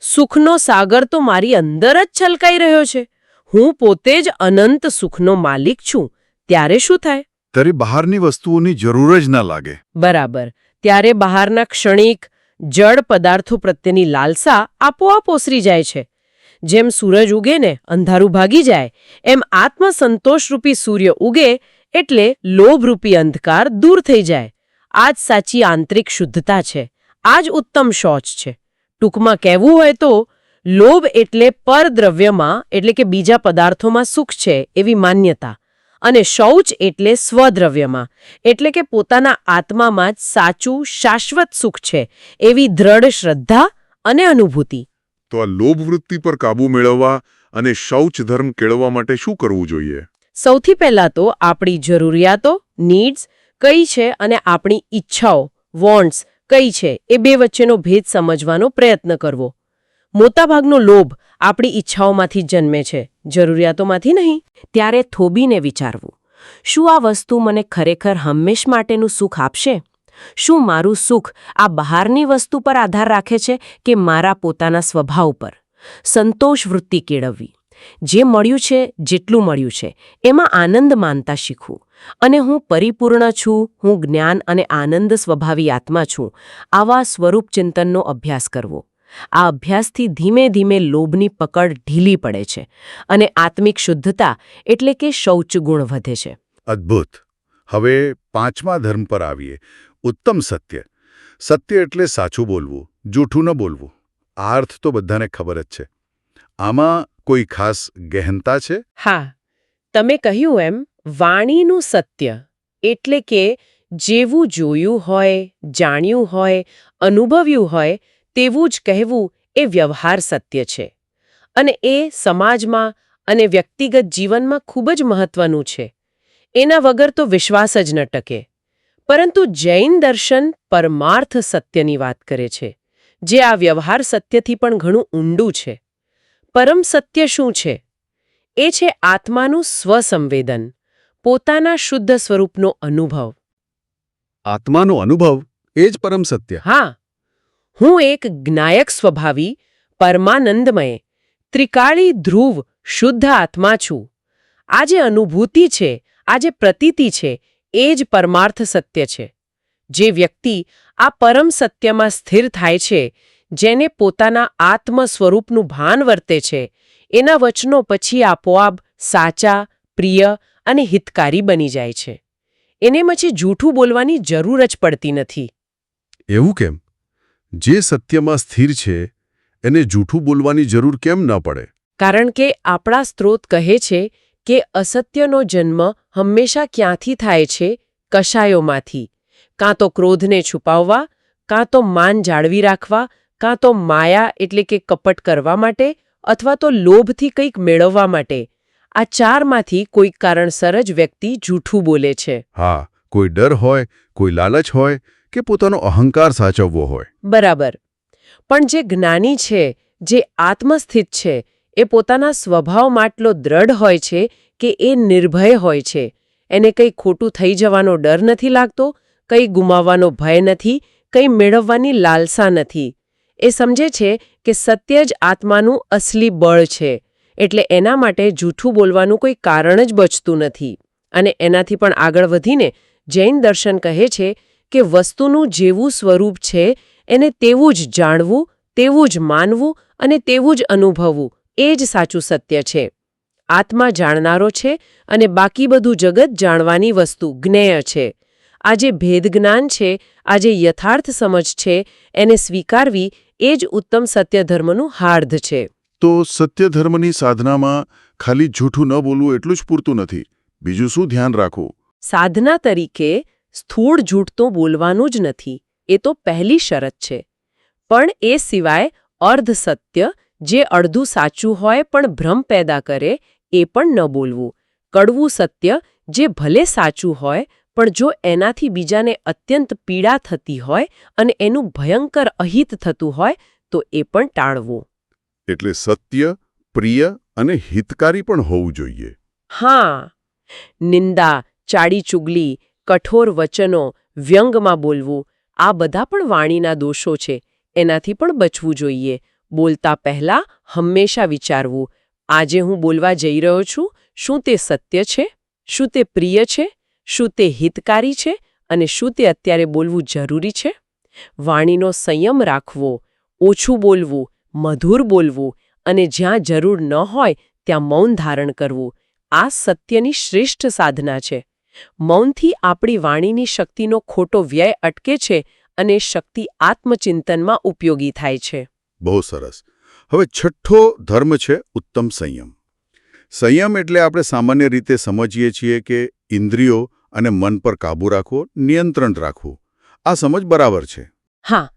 સુખનો સાગર તો મારી અંદર જ છલકાઈ રહ્યો છે, હું પોતે જ અનંત સુખનો માલિક છું, ત્યારે શું થાય? ત્યારે બહારની વસ્તુઓની જરૂર જ ના લાગે. બરાબર. ત્યારે બહારના ક્ષણિક, જડ પદાર્થો પ્રત્યેની લાલસા આપોઆપ ઓસરી જાય છે. જેમ સૂરજ ઉગે ને અંધારું ભાગી જાય, એમ આત્મસંતોષરૂપી સૂર્ય ઉગે એટલે લોભરૂપી અંધકાર દૂર થઈ જાય. આ જ સાચી આંતરિક શુદ્ધતા છે. આ જ ઉત્તમ શૌચ છે. ટૂંકમાં કહેવું હોય તો લોભ એટલે પરદ્રવ્યમાં, એટલે કે બીજા પદાર્થોમાં સુખ છે એવી માન્યતા, અને શૌચ એટલે સ્વદ્રવ્યમાં, એટલે કે પોતાના આત્મામાં જ સાચું શાશ્વત સુખ છે એવી દ્રઢ શ્રદ્ધા અને અનુભૂતિ. તો આ લોભ વૃત્તિ પર કાબૂ મેળવવા અને શૌચ ધર્મ કેળવવા માટે શું કરવું જોઈએ? સૌથી પહેલા તો આપણી જરૂરિયાતો, નીડ્સ કઈ છે અને આપણી ઈચ્છાઓ, વોન્ટ્સ કઈ છે એ બે વચ્ચેનો ભેદ સમજવાનો પ્રયત્ન કરવો. મોટાભાગનો લોભ આપણી ઈચ્છાઓમાંથી જન્મે છે, જરૂરિયાતોમાંથી નહીં. ત્યારે થોભીને વિચારવું, શું આ વસ્તુ મને ખરેખર હંમેશ માટેનું સુખ આપશે? શું મારું સુખ આ બહારની વસ્તુ પર આધાર રાખે છે કે મારા પોતાના સ્વભાવ પર? સંતોષ વૃત્તિ કેળવવી. જે મળ્યું છે, જેટલું મળ્યું છે, એમાં આનંદ માનતા શીખવું. અને હું પરિપૂર્ણ છું, હું જ્ઞાન અને આનંદ સ્વભાવી આત્મા છું, આવા સ્વરૂપ ચિંતનનો અભ્યાસ કરવો. આ અભ્યાસથી ધીમે ધીમે લોભની પકડ ઢીલી પડે છે અને આત્મિક શુદ્ધતા એટલે કે શૌચ ગુણ વધે છે. અદ્ભુત. હવે 5મા ધર્મ પર આવીએ. ઉત્તમ સત્ય. સત્ય એટલે સાચું બોલવું, જૂઠું ન બોલવું. આ અર્થ તો બધાને ખબર જ છે. આમાં કોઈ ખાસ ગહેનતા છે? હા, તમે કહ્યું એમ વાણીનું સત્ય એટલે કે જેવું જોયું હોય, જાણ્યું હોય, અનુભવ્યું હોય તેવું જ કહેવું એ વ્યવહાર સત્ય છે. અને એ સમાજમાં અને વ્યક્તિગત જીવનમાં ખૂબ જ મહત્વનું છે. એના વગર તો વિશ્વાસ જ ન ટકે. પરંતુ જૈન દર્શન પરમાર્થ સત્યની વાત કરે છે, જે આ વ્યવહાર સત્યથી પણ ઘણું ઊંડું છે. પરમ સત્ય શું છે? એ છે આત્માનું સ્વસંવેદન, પોતાના શુદ્ધ સ્વરૂપનો અનુભવ. આત્માનો અનુભવ એ જ પરમ સત્ય. હા, હું એક જ્ઞાયક સ્વભાવી, પરમાનંદમય, ત્રિકાળી ધ્રુવ શુદ્ધ આત્મા છું. આ જે અનુભૂતિ છે, આ જે પ્રતીતિ છે, એ જ પરમાર્થ સત્ય છે. જે વ્યક્તિ આ પરમ સત્યમાં સ્થિર થાય છે, જેને પોતાના આત્મ સ્વરૂપનું ભાન વર્તે છે, એના વચનો પછી આપોઆપ સાચા, પ્રિય અને હિતકારી બની જાય છે. એને પછી જૂઠું બોલવાની જરૂર જ પડતી નથી. એવું કેમ? જે સત્યમાં સ્થિર છે એને જૂઠું બોલવાની જરૂર કેમ ન પડે? કારણ કે આપણા સ્ત્રોત કહે છે કે અસત્યનો જન્મ હંમેશા ક્યાંથી થાય છે? કશાયોમાંથી. કાં તો ક્રોધને છુપાવવા, કાં તો માન જાળવી રાખવા, કાં તો માયા એટલે કે કપટ કરવા માટે, અથવા તો લોભથી કંઈક મેળવવા માટે. આ ચારમાંથી કોઈક કારણસર જ વ્યક્તિ જૂઠું બોલે છે. હા, કોઈ ડર હોય, કોઈ લાલચ હોય કે પોતાનો અહંકાર સાચવવો હોય. બરાબર. પણ જે જ્ઞાની છે, જે આત્મસ્થિત છે, એ પોતાના સ્વભાવમાં એટલો દ્રઢ હોય છે કે એ નિર્ભય હોય છે. એને કંઈ ખોટું થઈ જવાનો ડર નથી લાગતો, કંઈ ગુમાવવાનો ભય નથી, કંઈ મેળવવાની લાલસા નથી. એ સમજે છે કે સત્ય જ આત્માનું અસલી બળ છે. એટલે એના માટે જૂઠું બોલવાનું કોઈ કારણ જ બચતું નથી. અને એનાથી પણ આગળ વધીને જૈન દર્શન કહે છે કે વસ્તુનું જેવું સ્વરૂપ છે એને તેવું જ જાણવું, તેવું જ માનવું અને તેવું જ અનુભવવું એ જ સાચું સત્ય છે. આત્મા જાણનારો છે અને બાકી બધું જગત જાણવાની વસ્તુ જ્ઞેય છે. આ જે ભેદ જ્ઞાન છે, આ જે યથાર્થ સમજ છે, એને સ્વીકારવી એ જ ઉત્તમ સત્ય ધર્મનું હાર્દ છે. તો સત્ય ધર્મની સાધનામાં ખાલી જૂઠું ન બોલવું એટલું જ પૂરતું નથી. બીજું શું ધ્યાન રાખવું? સાધના તરીકે સ્થૂળ જૂઠ તો બોલવાનું જ નથી, એ તો પહેલી શરત છે. પણ એ સિવાય અર્ધ સત્ય, જે અડધું સાચું હોય પણ ભ્રમ પેદા કરે, એ પણ ન બોલવું. કડવું સત્ય, જે ભલે સાચું હોય પણ જો એનાથી બીજાને અત્યંત પીડા થતી હોય અને એનું ભયંકર અહિત થતું હોય તો એ પણ ટાળવું. એટલે સત્ય, પ્રિય અને હિતકારી પણ હોવું જોઈએ. હા, નિંદા, ચાડી ચુગલી, કઠોર વચનો, વ્યંગમાં બોલવું, આ બધા પણ વાણીના દોષો છે. એનાથી પણ બચવું જોઈએ. બોલતા પહેલા હંમેશા વિચારવું, આજે હું બોલવા જઈ રહ્યો છું, શું તે સત્ય છે? શું તે પ્રિય છે? શું તે હિતકારી છે? અને શું તે અત્યારે બોલવું જરૂરી છે? વાણીનો સંયમ રાખવો, ઓછું બોલવું, મધુર બોલવું અને જ્યાં જરૂર ન હોય ત્યાં મૌન ધારણ કરવું, આ સત્યની શ્રેષ્ઠ સાધના છે. મૌનથી આપણી વાણીની શક્તિનો ખોટો વ્યય અટકે છે અને શક્તિ આત્મચિંતનમાં ઉપયોગી થાય છે. બહુ સરસ. હવે છઠ્ઠો ધર્મ છે ઉત્તમ સંયમ. સંયમ એટલે આપણે સામાન્ય રીતે સમજીએ છીએ કે ઇન્દ્રિયો અને મન પર કાબૂ રાખવો, નિયંત્રણ રાખવું. આ સમજ બરાબર છે. હા,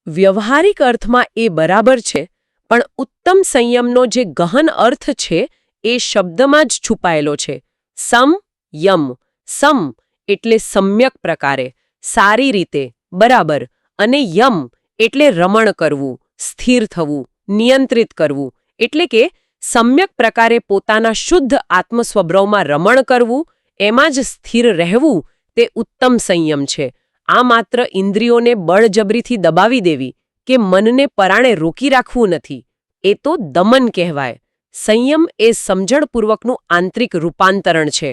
વ્યવહારિક અર્થમાં એ બરાબર છે, પણ ઉત્તમ સંયમનો જે ગહન અર્થ છે એ શબ્દમાં જ છુપાયેલો છે. સમ-યમ. સમ એટલે સમ્યક પ્રકારે, સારી રીતે, બરાબર, અને યમ એટલે રમણ કરવું, સ્થિર થવું, નિયંત્રિત કરવું. એટલે કે સમ્યક પ્રકારે પોતાના શુદ્ધ આત્મસ્વભાવમાં રમણ કરવું, એમાં જ સ્થિર રહેવું તે ઉત્તમ સંયમ છે. આ માત્ર ઇન્દ્રિયોને બળજબરીથી દબાવી દેવી કે મનને પરાણે રોકી રાખવું નથી. એ તો દમન કહેવાય. સંયમ એ સમજણપૂર્વકનું આંતરિક રૂપાંતરણ છે.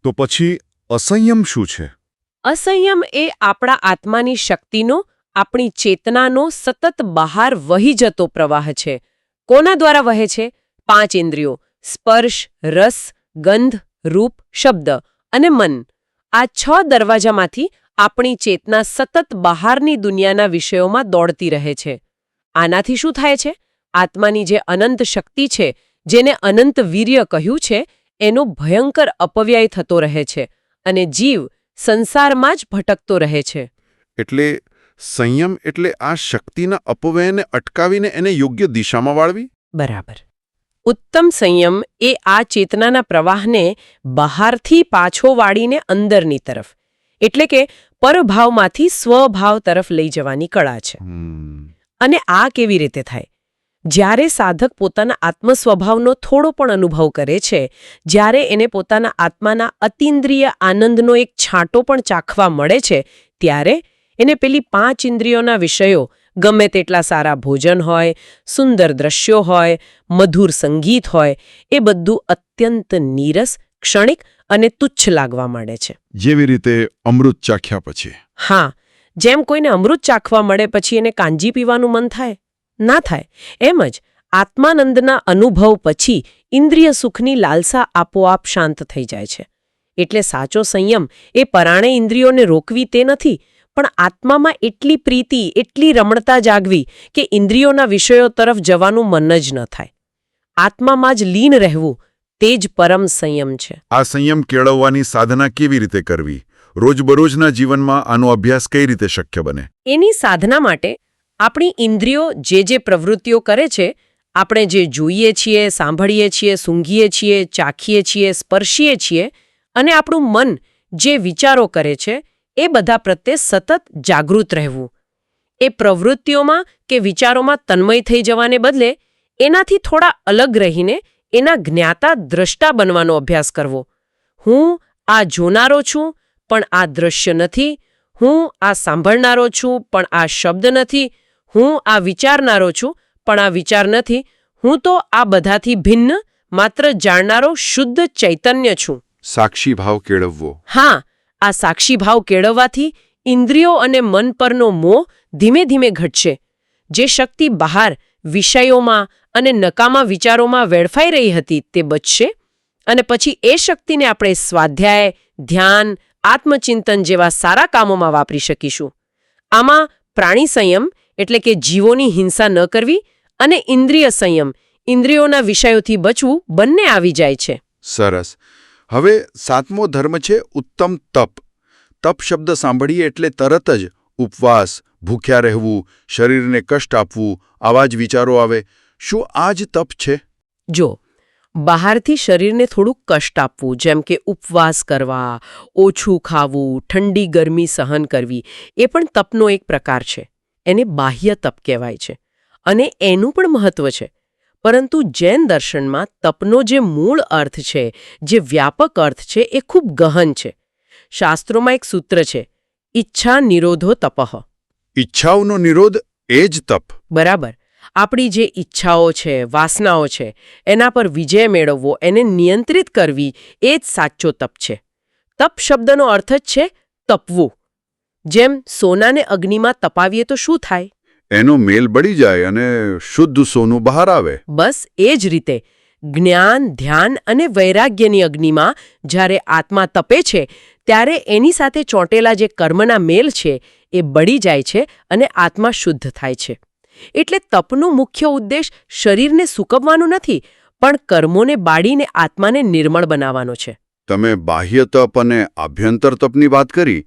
તો પછી અસંયમ શું છે? અસંયમ એ આપણા આત્માની શક્તિનો, આપણી ચેતનાનો સતત બહાર વહી જતો પ્રવાહ છે. કોના દ્વારા વહે છે? 5 ઇન્દ્રિયો: સ્પર્શ, રસ, ગંધ, રૂપ, શબ્દ અને મન. આ 6 દરવાજામાંથી આપણી ચેતના સતત બહારની દુનિયાના વિષયોમાં દોડતી રહે છે. આનાથી શું થાય છે? આત્માની જે અનંત શક્તિ છે, જેને અનંત વીર્ય કહ્યું છે, એનો ભયંકર અપવ્યય થતો રહે છે અને જીવ સંસારમાં જ ભટકતો રહે છે. એટલે સંયમ એટલે આ શક્તિના અપવ્યયને અટકાવીને એને યોગ્ય દિશામાં વાળવી? બરાબર. ઉત્તમ સંયમ એ આ ચેતનાના પ્રવાહને બહારથી પાછો વાળીને અંદરની તરફ, એટલે કે પરભાવમાંથી સ્વભાવ તરફ લઈ જવાની કળા છે. અને આ કેવી રીતે થાય? જ્યારે સાધક પોતાના આત્મ સ્વભાવનો થોડો પણ અનુભવ કરે છે, જ્યારે એને પોતાના આત્માના અતિન્દ્રિય આનંદનો એક છાંટો પણ ચાખવા મળે છે, ત્યારે એને પેલી 5 ઇન્દ્રિયોના વિષયો, ગમે તેટલા સારા ભોજન હોય, સુંદર દ્રશ્યો હોય, મધુર સંગીત હોય, એ બધું અત્યંત નીરસ, ક્ષણિક અને તુચ્છ લાગવા માંડે છે. જેવી રીતે અમૃત ચાખ્યા પછી? હા, જેમ કોઈને અમૃત ચાખવા મળે પછી એને કાંજી પીવાનું મન થાય? ના થાય. એમ જ આત્માનંદના અનુભવ પછી ઇન્દ્રિય સુખની લાલસા આપોઆપ શાંત થઈ જાય છે. એટલે સાચો સંયમ એ પરાણે ઇન્દ્રિયોને રોકવી તે નથી, પણ આત્મામાં એટલી પ્રીતિ, એટલી રમણતા જાગવી કે ઇન્દ્રિયોના વિષયો તરફ જવાનું મન જ ન થાય. આત્મામાં જ લીન રહેવું, તે જ પરમ સંયમ છે. આ સંયમ કેળવવાની સાધના કેવી રીતે કરવી? રોજબરોજના જીવનમાં આનો અભ્યાસ કઈ રીતે શક્ય બને? એની સાધના માટે આપણી ઇન્દ્રિયો જે પ્રવૃત્તિઓ કરે છે, આપણે જે જોઈએ છીએ, સાંભળીએ છીએ, સૂંઘીએ છીએ, ચાખીએ છીએ, સ્પર્શીએ છીએ, અને આપણું મન જે વિચારો કરે છે, એ બધા પ્રત્યે સતત જાગૃત રહેવું. એ પ્રવૃત્તિઓમાં કે વિચારોમાં તન્મય થઈ જવાને બદલે એનાથી થોડા અલગ રહીને એના જ્ઞાતા દ્રષ્ટા બનવાનો અભ્યાસ કરવો. હું આ જોનારો છું, પણ આ દ્રશ્ય નથી. હું આ સાંભળનારો છું, પણ આ શબ્દ નથી. હું આ વિચારનારો છું, પણ આ વિચાર નથી. હું તો આ બધાથી ભિન્ન, માત્ર જાણનારો શુદ્ધ ચૈતન્ય છું. સાક્ષી ભાવ કેળવવો. હા, આ સાક્ષી ભાવ કેળવવાથી ઇન્દ્રિયો અને મન પરનો મોહ ધીમે ધીમે ઘટશે. જે શક્તિ બહાર વિષયોમાં અને નકામા વિચારોમાં વેડફાઈ રહી હતી, તે બચશે. અને પછી એ શક્તિને આપણે સ્વાધ્યાય, ધ્યાન, આત્મચિંતન જેવા સારા કામોમાં વાપરી શકીશું. આમાં પ્રાણી સંયમ એટલે કે જીવોની હિંસા ન કરવી, અને ઇન્દ્રિય સંયમ, ઇન્દ્રિયોના વિષયોથી બચવું, બંને આવી જાય છે. સરસ. હવે 7મો ધર્મ છે ઉત્તમ તપ. તપ શબ્દ સાંભળીએ એટલે તરત જ ઉપવાસ, ભૂખ્યા રહેવું, શરીરને કષ્ટ આપવું, આવા જ વિચારો આવે. શું આ જ તપ છે? જો બહારથી શરીરને થોડું કષ્ટ આપવું, જેમ કે ઉપવાસ કરવા, ઓછું ખાવું, ઠંડી ગરમી સહન કરવી, એ પણ તપનો એક પ્રકાર છે. એને બાહ્ય તપ કહેવાય છે અને એનું પણ મહત્વ છે. પરંતુ જૈન દર્શનમાં તપનો જે મૂળ અર્થ છે, જે વ્યાપક અર્થ છે, એ ખૂબ ગહન છે. શાસ્ત્રોમાં એક સૂત્ર છે, ઈચ્છા નિરોધો તપઃ. ઈચ્છાઓનો નિરોધ એ જ તપ. બરાબર. આપણી જે ઈચ્છાઓ છે, વાસનાઓ છે, એના પર વિજય મેળવવો, એને નિયંત્રિત કરવી, એ જ સાચો તપ છે. તપ શબ્દનો અર્થ જ છે તપવું. જેમ સોનાને અગ્નિમાં તપાવીએ તો શું થાય? એનો મેલ બળી જાય અને શુદ્ધ સોનું બહાર આવે. બસ એ જ રીતે જ્ઞાન, ધ્યાન અને વૈરાગ્યની અગ્નિમાં જ્યારે આત્મા તપે છે, ત્યારે એની સાથે ચોંટેલા જે કર્મના મેલ છે, એ બળી જાય છે અને આત્મા શુદ્ધ થાય છે. એટલે તપનો મુખ્ય ઉદ્દેશ શરીરને સૂકવવાનો નથી, પણ કર્મોને બાળીને આત્માને નિર્મળ બનાવવાનો છે. તમે બાહ્ય તપ અને આભ્યંતર તપની વાત કરી.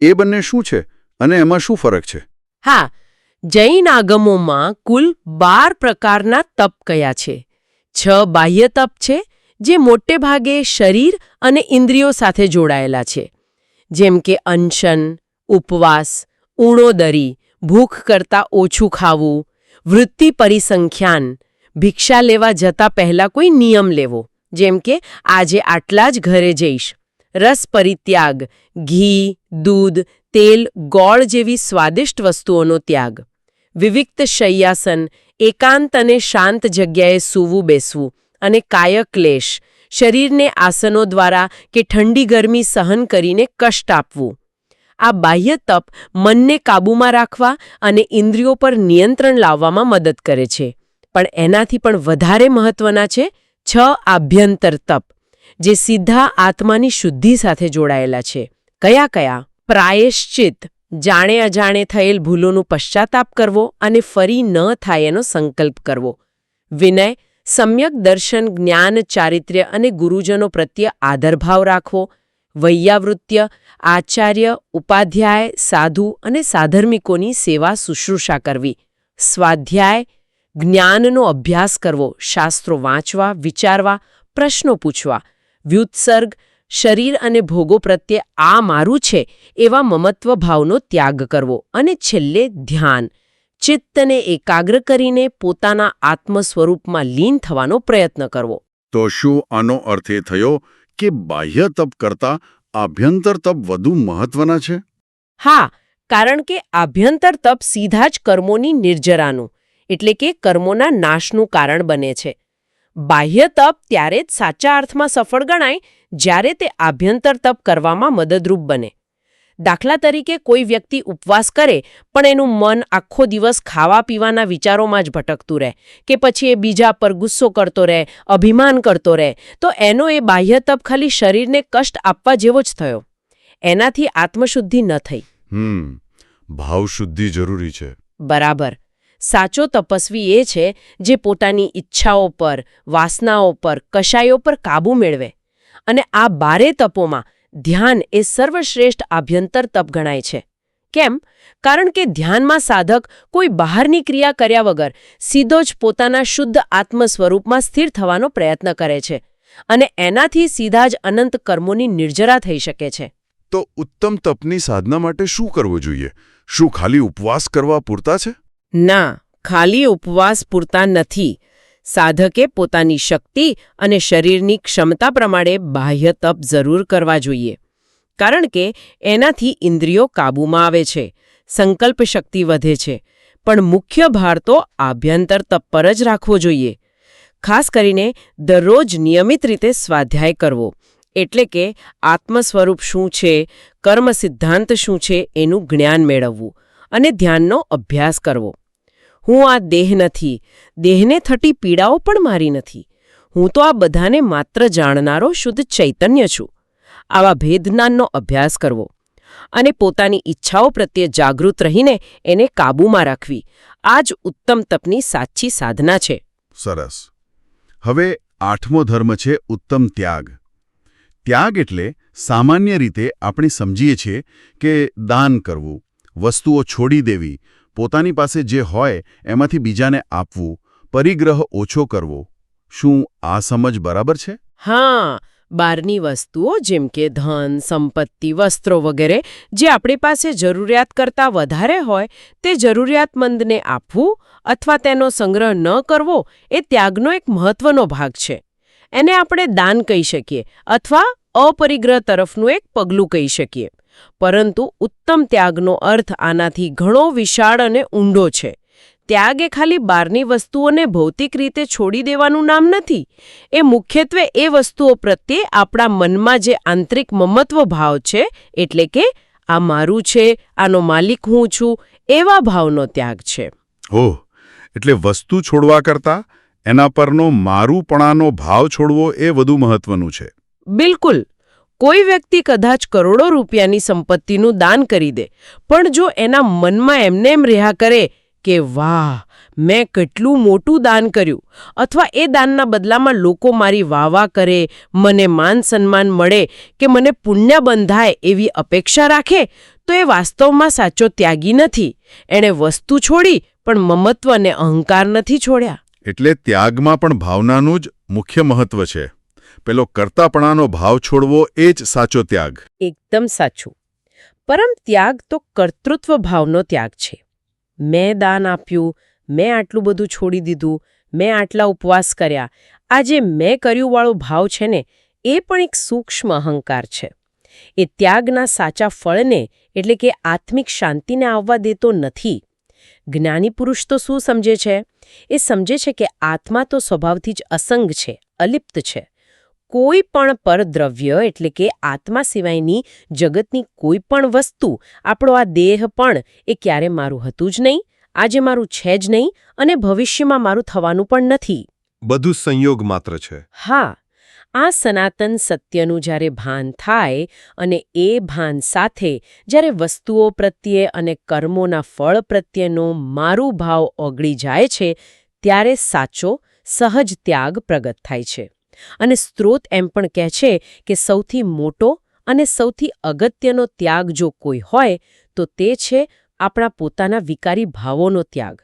એ બંને શું છે અને એમાં શું ફરક છે? હા, જૈન આગમોમાં કુલ 12 પ્રકારના તપ કયા છે. 6 બાહ્ય તપ છે, જે મોટે ભાગે શરીર અને ઇન્દ્રિયો સાથે જોડાયેલા છે, જેમ કે અનશન, ઉપવાસ, ઉણોદરી, ભૂખ કરતાં ઓછું ખાવું, વૃત્તિ પરિસંખ્યાન, ભિક્ષા લેવા જતા પહેલા કોઈ નિયમ લેવો, જેમ કે આજે આટલા જ ઘરે જઈશ, રસ પરિત્યાગ, ઘી, દૂધ, તેલ, ગોળ જેવી સ્વાદિષ્ટ વસ્તુઓનો ત્યાગ. વિવિક્ત શય્યાસન, એકાંત અને શાંત જગ્યાએ સૂવું બેસવું, અને કાયક્લેશ, શરીરને આસનો દ્વારા કે ઠંડી ગરમી સહન કરીને કષ્ટ આપવું. આ બાહ્ય તપ મનને કાબૂમાં રાખવા અને ઇન્દ્રિયો પર નિયંત્રણ લાવવામાં મદદ કરે છે. પણ એનાથી પણ વધારે મહત્વના છે 6 આભ્યંતર તપ, જે સીધા આત્માની શુદ્ધિ સાથે જોડાયેલા છે. કયા કયા? પ્રાયશ્ચિત, જાણે અજાણે થયેલ ભૂલોનું પશ્ચાતાપ કરવો અને ફરી ન થાય એનો સંકલ્પ કરવો. વિનય, સમ્યક દર્શન, જ્ઞાન, ચારિત્ર્ય અને ગુરુજનો પ્રત્યે આદરભાવ રાખવો. વૈયાવૃત્ય, આચાર્ય, ઉપાધ્યાય, સાધુ અને સાધર્મિકોની સેવા શુશ્રૂષા કરવી. સ્વાધ્યાય, જ્ઞાનનો અભ્યાસ કરવો, શાસ્ત્રો વાંચવા, વિચારવા, પ્રશ્નો પૂછવા. વ્યુત્સર્ગ, શરીર અને ભોગો પ્રત્યે આ મારું છે એવા મમત્વ ભાવનો ત્યાગ કરવો. અને છેલ્લે ધ્યાન, ચિત્તને એકાગ્ર કરીને પોતાના આત્મ સ્વરૂપમાં લીન થવાનો પ્રયત્ન કરવો. તો શું આનો અર્થ એ થયો કે બાહ્ય તપ કરતાં આભ્યંતર તપ વધુ મહત્વના છે? હા, કારણ કે આભ્યંતર તપ સીધા જ કર્મોની નિર્જરાનું, એટલે કે કર્મોના નાશનું કારણ બને છે. બાહ્ય તપ ત્યારે જ સાચા અર્થમાં સફળ ગણાય જ્યારે તે આભ્યંતર તપ કરવામાં મદદરૂપ બને. દાખલા તરીકે કોઈ વ્યક્તિ ઉપવાસ કરે પણ એનું મન આખો દિવસ ખાવા પીવાના વિચારોમાં જ ભટકતું રહે, કે પછી એ બીજા પર ગુસ્સો કરતો રહે, અભિમાન કરતો રહે, તો એનો એ બાહ્ય તપ ખાલી શરીરને કષ્ટ આપવા જેવો જ થયો. એનાથી આત્મશુદ્ધિ ન થઈ. ભાવશુદ્ધિ જરૂરી છે. બરાબર. સાચો તપસ્વી એ છે જે પોતાની ઈચ્છાઓ પર, વાસનાઓ પર, કશાયો પર કાબૂ મેળવે. અને આ બારે તપોમાં ધ્યાન એ સર્વશ્રેષ્ઠ આભ્યંતર તપ ગણાય છે. કેમ? કારણ કે ધ્યાનમાં સાધક કોઈ બહારની ક્રિયા કર્યા વગર સીધો જ પોતાના શુદ્ધ આત્મ સ્વરૂપમાં સ્થિર થવાનો પ્રયત્ન કરે છે, અને એનાથી સીધા જ અનંત કર્મોની નિર્જરા થઈ શકે છે. તો ઉત્તમ તપની સાધના માટે શું કરવું જોઈએ? શું ખાલી ઉપવાસ કરવા પૂરતા છે? ના, ખાલી ઉપવાસ પૂરતા નથી. સાધકે પોતાની શક્તિ અને શરીરની ક્ષમતા પ્રમાણે બાહ્ય તપ જરૂર કરવા જોઈએ. કારણ કે એનાથી ઇન્દ્રિયો કાબૂમાં આવે છે, સંકલ્પ શક્તિ વધે છે. પણ મુખ્ય ભાર તો આભ્યંતર તપ પર જ રાખવો જોઈએ. ખાસ કરીને દરરોજ નિયમિત રીતે સ્વાધ્યાય કરવો, એટલે કે આત્મ સ્વરૂપ શું છે, કર્મ સિદ્ધાંત શું છે એનું જ્ઞાન મેળવવું, અને ધ્યાનનો અભ્યાસ કરવો. હું આ દેહ નથી, દેહને થતી પીડાઓ પણ મારી નથી. હું તો આ બધાને માત્ર જાણનારો શુદ્ધ ચૈતન્ય છું. આવા ભેદજ્ઞાનનો અભ્યાસ કરવો અને પોતાની ઈચ્છાઓ પ્રત્યે જાગૃત રહીને એને કાબૂમાં રાખવી, આ જ ઉત્તમ તપની સાચી સાધના છે. સરસ. હવે 8મો ધર્મ છે ઉત્તમ ત્યાગ. ત્યાગ એટલે સામાન્ય રીતે આપણે સમજીએ છીએ કે દાન કરવું, વસ્તુઓ છોડી દેવી, પોતાની પાસે જે હોય એમાંથી બીજાને આપવું, પરિગ્રહ ઓછો કરવો. શું આ સમજ બરાબર છે? હા, બહારની વસ્તુઓ જેમ કે ધન, સંપત્તિ, વસ્ત્રો વગેરે જે આપણી પાસે જરૂરિયાત કરતાં વધારે હોય તે જરૂરિયાતમંદને આપવું અથવા તેનો સંગ્રહ ન કરવો એ ત્યાગનો એક મહત્વનો ભાગ છે. એને આપણે દાન કહી શકીએ અથવા અપરિગ્રહ તરફનું એક પગલું કહી શકીએ. પરંતુ ઉત્તમ ત્યાગનો અર્થ આનાથી ઘણો વિશાળ અને ઊંડો છે. ત્યાગ એ ખાલી બહારની વસ્તુઓને ભૌતિક રીતે છોડી દેવાનું નામ નથી. એ મુખ્યત્વે એ વસ્તુઓ પ્રત્યે આપણા મનમાં જે આંતરિક મમત્વ ભાવ છે, એટલે કે આ મારું છે, આનો માલિક હું છું, એવા ભાવનો ત્યાગ છે. ઓહ, એટલે વસ્તુ છોડવા કરતાં એના પરનો મારુંપણાનો ભાવ છોડવો એ વધુ મહત્વનું છે. બિલકુલ. કોઈ વ્યક્તિ કદાચ કરોડો રૂપિયાની સંપત્તિનું દાન કરી દે, પણ જો એના મનમાં એમને એમ રહ્યા કરે કે વાહ, મેં કેટલું મોટું દાન કર્યું, અથવા એ દાનના બદલામાં લોકો મારી વાહ કરે, મને માન સન્માન મળે કે મને પુણ્ય બંધાય એવી અપેક્ષા રાખે, તો એ વાસ્તવમાં સાચો ત્યાગી નથી. એણે વસ્તુ છોડી પણ મમત્વ અને અહંકાર નથી છોડ્યા. એટલે ત્યાગમાં પણ ભાવનાનું જ મુખ્ય મહત્વ છે. પેલો કર્તાપણાનો ભાવ છોડવો એ જ સાચો ત્યાગ. એકદમ સાચું. પરમ ત્યાગ તો કર્તૃત્વ ભાવનો ત્યાગ છે. મેં દાન આપ્યું, મેં આટલું બધું છોડી દીધું, મેં આટલા ઉપવાસ કર્યા, આ જે મેં કર્યું વાળો ભાવ છે ને, એ પણ એક સૂક્ષ્મ અહંકાર છે. એ ત્યાગના સાચા ફળને એટલે કે આત્મિક શાંતિને આવવા દેતો નથી. જ્ઞાની પુરુષ તો શું સમજે છે? એ સમજે છે કે આત્મા તો સ્વભાવથી જ અસંગ છે, અલિપ્ત છે. કોઈ પણ પરદ્રવ્ય એટલે કે આત્મા સિવાયની જગતની કોઈ પણ વસ્તુ, આપણો આ દેહ પણ, એ ક્યારે મારું હતું જ નહીં, આજે મારું છે જ નહીં અને ભવિષ્યમાં મારું થવાનું પણ નથી. બધું સંયોગ માત્ર છે. હા, આ સનાતન સત્યનું જ્યારે ભાન થાય અને એ ભાન સાથે જ્યારે વસ્તુઓ પ્રત્યે અને કર્મોના ફળ પ્રત્યેનો મારું ભાવ ઓગળી જાય છે, ત્યારે સાચો સહજ ત્યાગ પ્રગટ થાય છે. અને સ્ત્રોત એમ પણ કહે છે કે સૌથી મોટો અને સૌથી અગત્યનો ત્યાગ જો કોઈ હોય તો તે છે આપણા પોતાના વિકારી ભાવોનો ત્યાગ.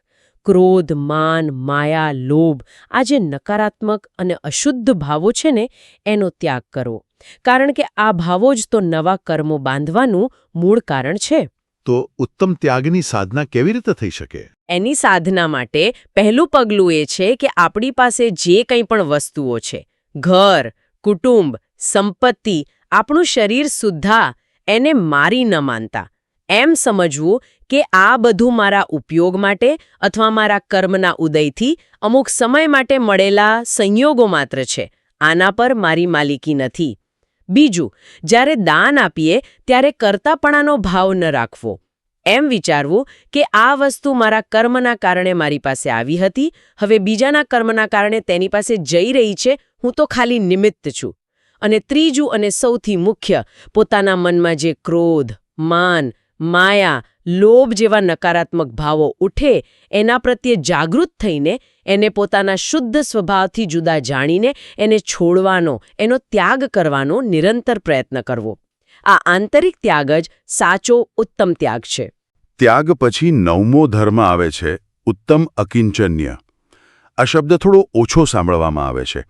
ક્રોધ, માન, માયા, લોભ, આ જે નકારાત્મક અને અશુદ્ધ ભાવો છે ને, એનો ત્યાગ કરવો. કારણ કે આ ભાવો જ તો નવા કર્મો બાંધવાનું મૂળ કારણ છે. તો ઉત્તમ ત્યાગની સાધના કેવી રીતે થઈ શકે? એની સાધના માટે પહેલું પગલું એ છે કે આપણી પાસે જે કંઈ પણ વસ્તુઓ છે, ઘર, કુટુંબ, સંપત્તિ, આપણું શરીર સુદ્ધા, એને મારી ન માનતા. એમ સમજવું કે આ બધું મારા ઉપયોગ માટે અથવા મારા કર્મના ઉદયથી અમુક સમય માટે મળેલા સંયોગો માત્ર છે. આના પર મારી માલિકી નથી. બીજું, જ્યારે દાન આપીએ ત્યારે કર્તાપણાનો ભાવ ન રાખવો. એમ વિચારવું કે આ વસ્તુ મારા કર્મના કારણે મારી પાસે આવી હતી, હવે બીજાના કર્મના કારણે તેની પાસે જઈ રહી છે, હું તો ખાલી નિમિત્ત છું. અને ત્રીજું અને સૌથી મુખ્ય, પોતાના મનમાં જે ક્રોધ, માન, માયા, લોભ જેવા નકારાત્મક ભાવો ઉઠે એના પ્રત્યે જાગૃત થઈને એને પોતાના શુદ્ધ સ્વભાવથી જુદા જાણીને એને છોડવાનો, એનો ત્યાગ કરવાનો નિરંતર પ્રયત્ન કરવો. આ આંતરિક ત્યાગ જ સાચો ઉત્તમ ત્યાગ છે. ત્યાગ પછી 9મો ધર્મ આવે છે, ઉત્તમ અકિંચન્ય. આ શબ્દ થોડો ઓછો સાંભળવામાં આવે છે.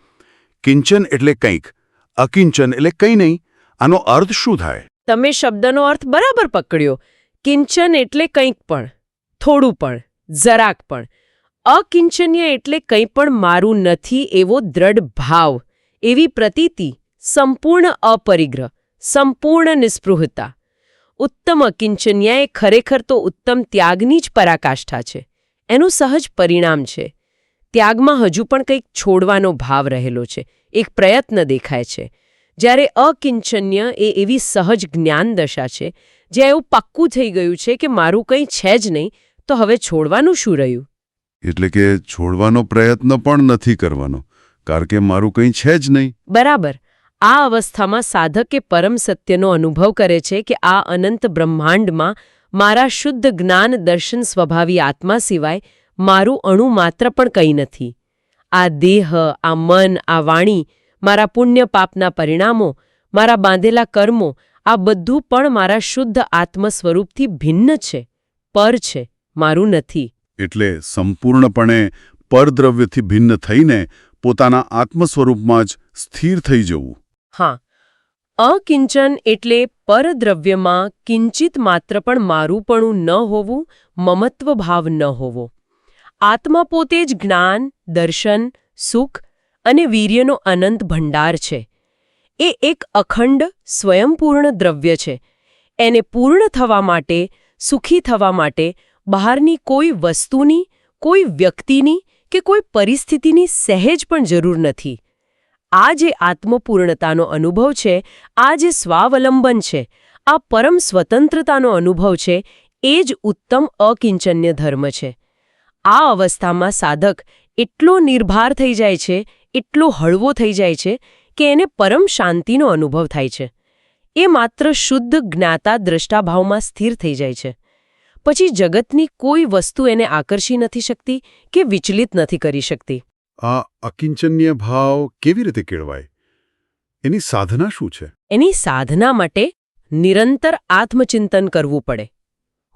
કિંચન એટલે કંઈક, અકિંચન એટલે કંઈ નહીં. આનો અર્થ શું થાય? તમે શબ્દનો અર્થ બરાબર પકડ્યો. કિંચન એટલે કંઈક પણ, થોડું પણ, જરાક પણ. અકિંચન્ય એટલે કંઈ પણ મારું નથી એવો દ્રઢ ભાવ, એવી પ્રતીતિ, સંપૂર્ણ અપરિગ્રહ, સંપૂર્ણ નિસ્પૃહતા. ઉત્તમ અકિંચન્ય એ ખરેખર તો ઉત્તમ ત્યાગની જ પરાકાષ્ઠા છે, એનું સહજ પરિણામ છે. ત્યાગમાં હજુ પણ કંઈક છોડવાનો ભાવ રહેલો છે, એક પ્રયત્ન દેખાય છે. જ્યારે અકિંચન્ય એ એવી સહજ જ્ઞાન દશા છે જ્યાં એવું પાક્કું થઈ ગયું છે કે મારું કંઈ છે જ નહીં, તો હવે છોડવાનું શું રહ્યું? એટલે કે છોડવાનો પ્રયત્ન પણ નથી કરવાનો, કારણ કે મારું કંઈ છે જ નહીં. બરાબર. આ અવસ્થામાં સાધકે પરમ સત્યનો અનુભવ કરે છે કે આ અનંત બ્રહ્માંડમાં મારા શુદ્ધ જ્ઞાન દર્શન સ્વભાવી આત્મા સિવાય મારું અણુ માત્ર પણ કંઈ નથી. આ દેહ, આ મન, આ વાણી, મારા પુણ્ય પાપના પરિણામો, મારા બાંધેલા કર્મો, આ બધું પણ મારા શુદ્ધ આત્મ સ્વરૂપથી ભિન્ન છે, પર છે, મારું નથી. એટલે સંપૂર્ણપણે પરદ્રવ્યથી ભિન્ન થઈને પોતાના આત્મ સ્વરૂપમાં જ સ્થિર થઈ જવું. હા, અકિંચન એટલે પરદ્રવ્યમાં કિંચિત માત્ર પણ મારુંપણું ન હોવું, મમત્વ ભાવ ન હોવો. આત્મા પોતે જ જ્ઞાન, દર્શન, સુખ અને વીર્યનો અનંત ભંડાર છે. એ એક અખંડ, સ્વયંપૂર્ણ દ્રવ્ય છે. એને પૂર્ણ થવા માટે, સુખી થવા માટે બહારની કોઈ વસ્તુની, કોઈ વ્યક્તિની કે કોઈ પરિસ્થિતિની સહેજ પણ જરૂર નથી. આ જે આત્મપૂર્ણતાનો અનુભવ છે, આ જે સ્વાવલંબન છે, આ પરમ સ્વતંત્રતાનો અનુભવ છે, એ જ ઉત્તમ અકિંચન્ય ધર્મ છે. આ અવસ્થામાં સાધક એટલો નિર્ભાર થઈ જાય છે, એટલો હળવો થઈ જાય છે કે એને પરમ શાંતિનો અનુભવ થાય છે. એ માત્ર શુદ્ધ જ્ઞાતા દ્રષ્ટાભાવમાં સ્થિર થઈ જાય છે. પછી જગતની કોઈ વસ્તુ એને આકર્ષી નથી શકતી કે વિચલિત નથી કરી શકતી. આ અકિંચન્ય ભાવ કેવી રીતે કેળવાય? એની સાધના શું છે? એની સાધના માટે નિરંતર આત્મચિંતન કરવું પડે.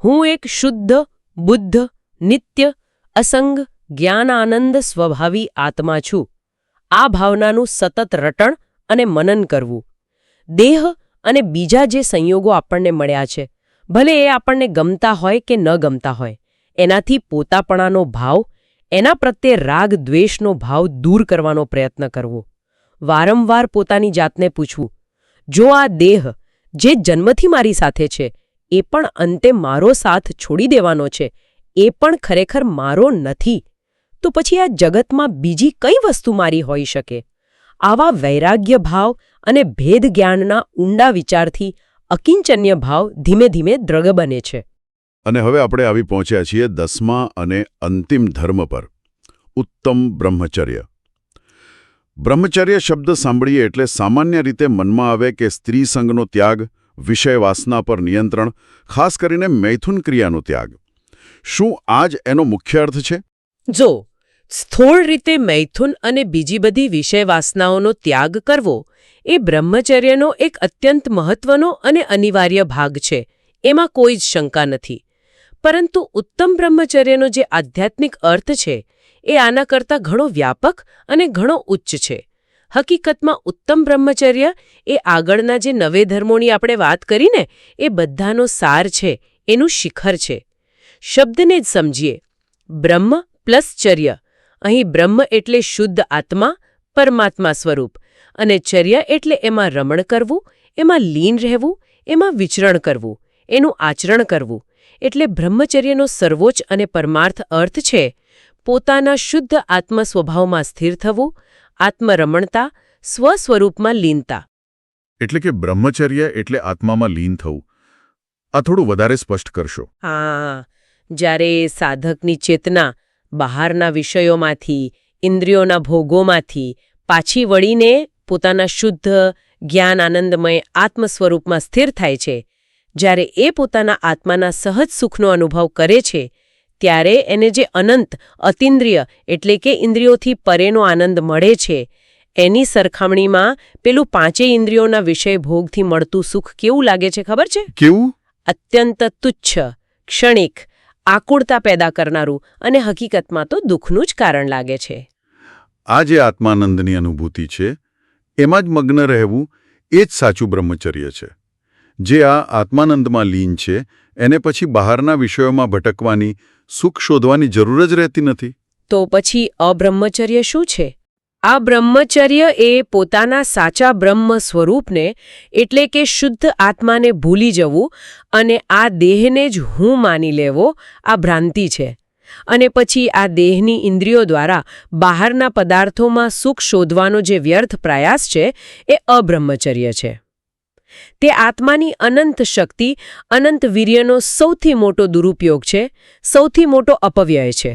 હું એક શુદ્ધ, બુદ્ધ, નિત્ય, અસંગ, જ્ઞાનાનંદ સ્વભાવી આત્મા છું. આ ભાવનાનું સતત રટણ અને મનન કરવું. દેહ અને બીજા જે સંયોગો આપણને મળ્યા છે, ભલે એ આપણને ગમતા હોય કે ન ગમતા હોય, એનાથી પોતાપણાનો ભાવ, એના પ્રત્યે રાગ દ્વેષનો ભાવ દૂર કરવાનો પ્રયત્ન કરવો. વારંવાર પોતાની જાતને પૂછવું, જો આ દેહ, જે જન્મથી મારી સાથે છે એ પણ અંતે મારો સાથ છોડી દેવાનો છે એ પણ ખરેખર મારો નથી, તો પછી આ જગતમાં બીજી કઈ વસ્તુ મારી હોઈ શકે? આવા વૈરાગ્ય ભાવ અને ભેદ જ્ઞાનના ઊંડા વિચારથી અકિંચન્ય ભાવ ધીમે ધીમે દ્રઢ બને છે. અને હવે આપણે આવી પહોંચ્યા છીએ 10મા અને અંતિમ ધર્મ પર, ઉત્તમ બ્રહ્મચર્ય. બ્રહ્મચર્ય શબ્દ સાંભળીએ એટલે સામાન્ય રીતે મનમાં આવે કે સ્ત્રી સંગનો ત્યાગ, વિષય વાસના પર નિયંત્રણ, ખાસ કરીને મૈથુન ક્રિયાનો ત્યાગ. શું આ જ એનો મુખ્ય અર્થ છે? જો સ્થૂળ રીતે મૈથુન અને બીજી બધી વિષય વાસનાઓનો ત્યાગ કરવો એ બ્રહ્મચર્યનો એક અત્યંત મહત્વનો અને અનિવાર્ય ભાગ છે, એમાં કોઈ જ શંકા નથી. પરંતુ ઉત્તમ બ્રહ્મચર્યનો જે આધ્યાત્મિક અર્થ છે એ આના કરતાં ઘણો વ્યાપક અને ઘણો ઉચ્ચ છે. હકીકતમાં ઉત્તમ બ્રહ્મચર્ય એ આગળના જે નવે ધર્મોની આપણે વાત કરીને એ બધાનો સાર છે, એનું શિખર છે. શબ્દને જ સમજીએ. બ્રહ્મ પ્લસ ચર્ય. અહીં બ્રહ્મ એટલે શુદ્ધ આત્મા, પરમાત્મા સ્વરૂપ, અને ચર્ય એટલે એમાં રમણ કરવું, એમાં લીન રહેવું, એમાં વિચરણ કરવું, એનું આચરણ કરવું. એટલે બ્રહ્મચર્યનો સર્વોચ્ચ અને પરમાર્થ અર્થ છે પોતાના શુદ્ધ આત્મ સ્વભાવમાં સ્થિર થવું, આત્મરમણતા, સ્વસ્વરૂપમાં લીનતા. એટલે કે બ્રહ્મચર્ય એટલે આત્મામાં લીન થવું. આ થોડું વધારે સ્પષ્ટ કરશો. હા, જ્યારે સાધકની ચેતના બહારના વિષયોમાંથી, ઇન્દ્રિયોના ભોગોમાંથી પાછી વળીને પોતાના શુદ્ધ, જ્ઞાન આનંદમય આત્મ સ્વરૂપમાં સ્થિર થાય છે, જ્યારે એ પોતાના આત્માના સહજ સુખનો અનુભવ કરે છે, ત્યારે એને જે અનંત, અતિન્દ્રિય એટલે કે ઇન્દ્રિયોથી પરેનો આનંદ મળે છે, એની સરખામણીમાં પેલું પાંચેય ઇન્દ્રિયોના વિષય ભોગથી મળતું સુખ કેવું લાગે છે ખબર છે? કેવું? અત્યંત તુચ્છ, ક્ષણિક, આકુળતા પેદા કરનારું અને હકીકતમાં તો દુઃખનું જ કારણ લાગે છે. આ જે આત્માનંદની અનુભૂતિ છે એમાં જ મગ્ન રહેવું એ જ સાચું બ્રહ્મચર્ય છે. જે આ આત્માનંદમાં લીન છે એને પછી બહારના વિષયોમાં ભટકવાની, સુખ શોધવાની જરૂર જ રહેતી નથી. તો પછી અબ્રહ્મચર્ય શું છે? આ બ્રહ્મચર્ય એ પોતાના સાચા બ્રહ્મ સ્વરૂપને એટલે કે શુદ્ધ આત્માને ભૂલી જવું અને આ દેહને જ હું માની લેવો, આ ભ્રાંતિ છે. અને પછી આ દેહની ઇન્દ્રિયો દ્વારા બહારના પદાર્થોમાં સુખ શોધવાનો જે વ્યર્થ પ્રયાસ છે એ અબ્રહ્મચર્ય છે. તે આત્માની અનંત શક્તિ, અનંત વીર્યનો સૌથી મોટો દુરુપયોગ છે, સૌથી મોટો અપવ્યય છે.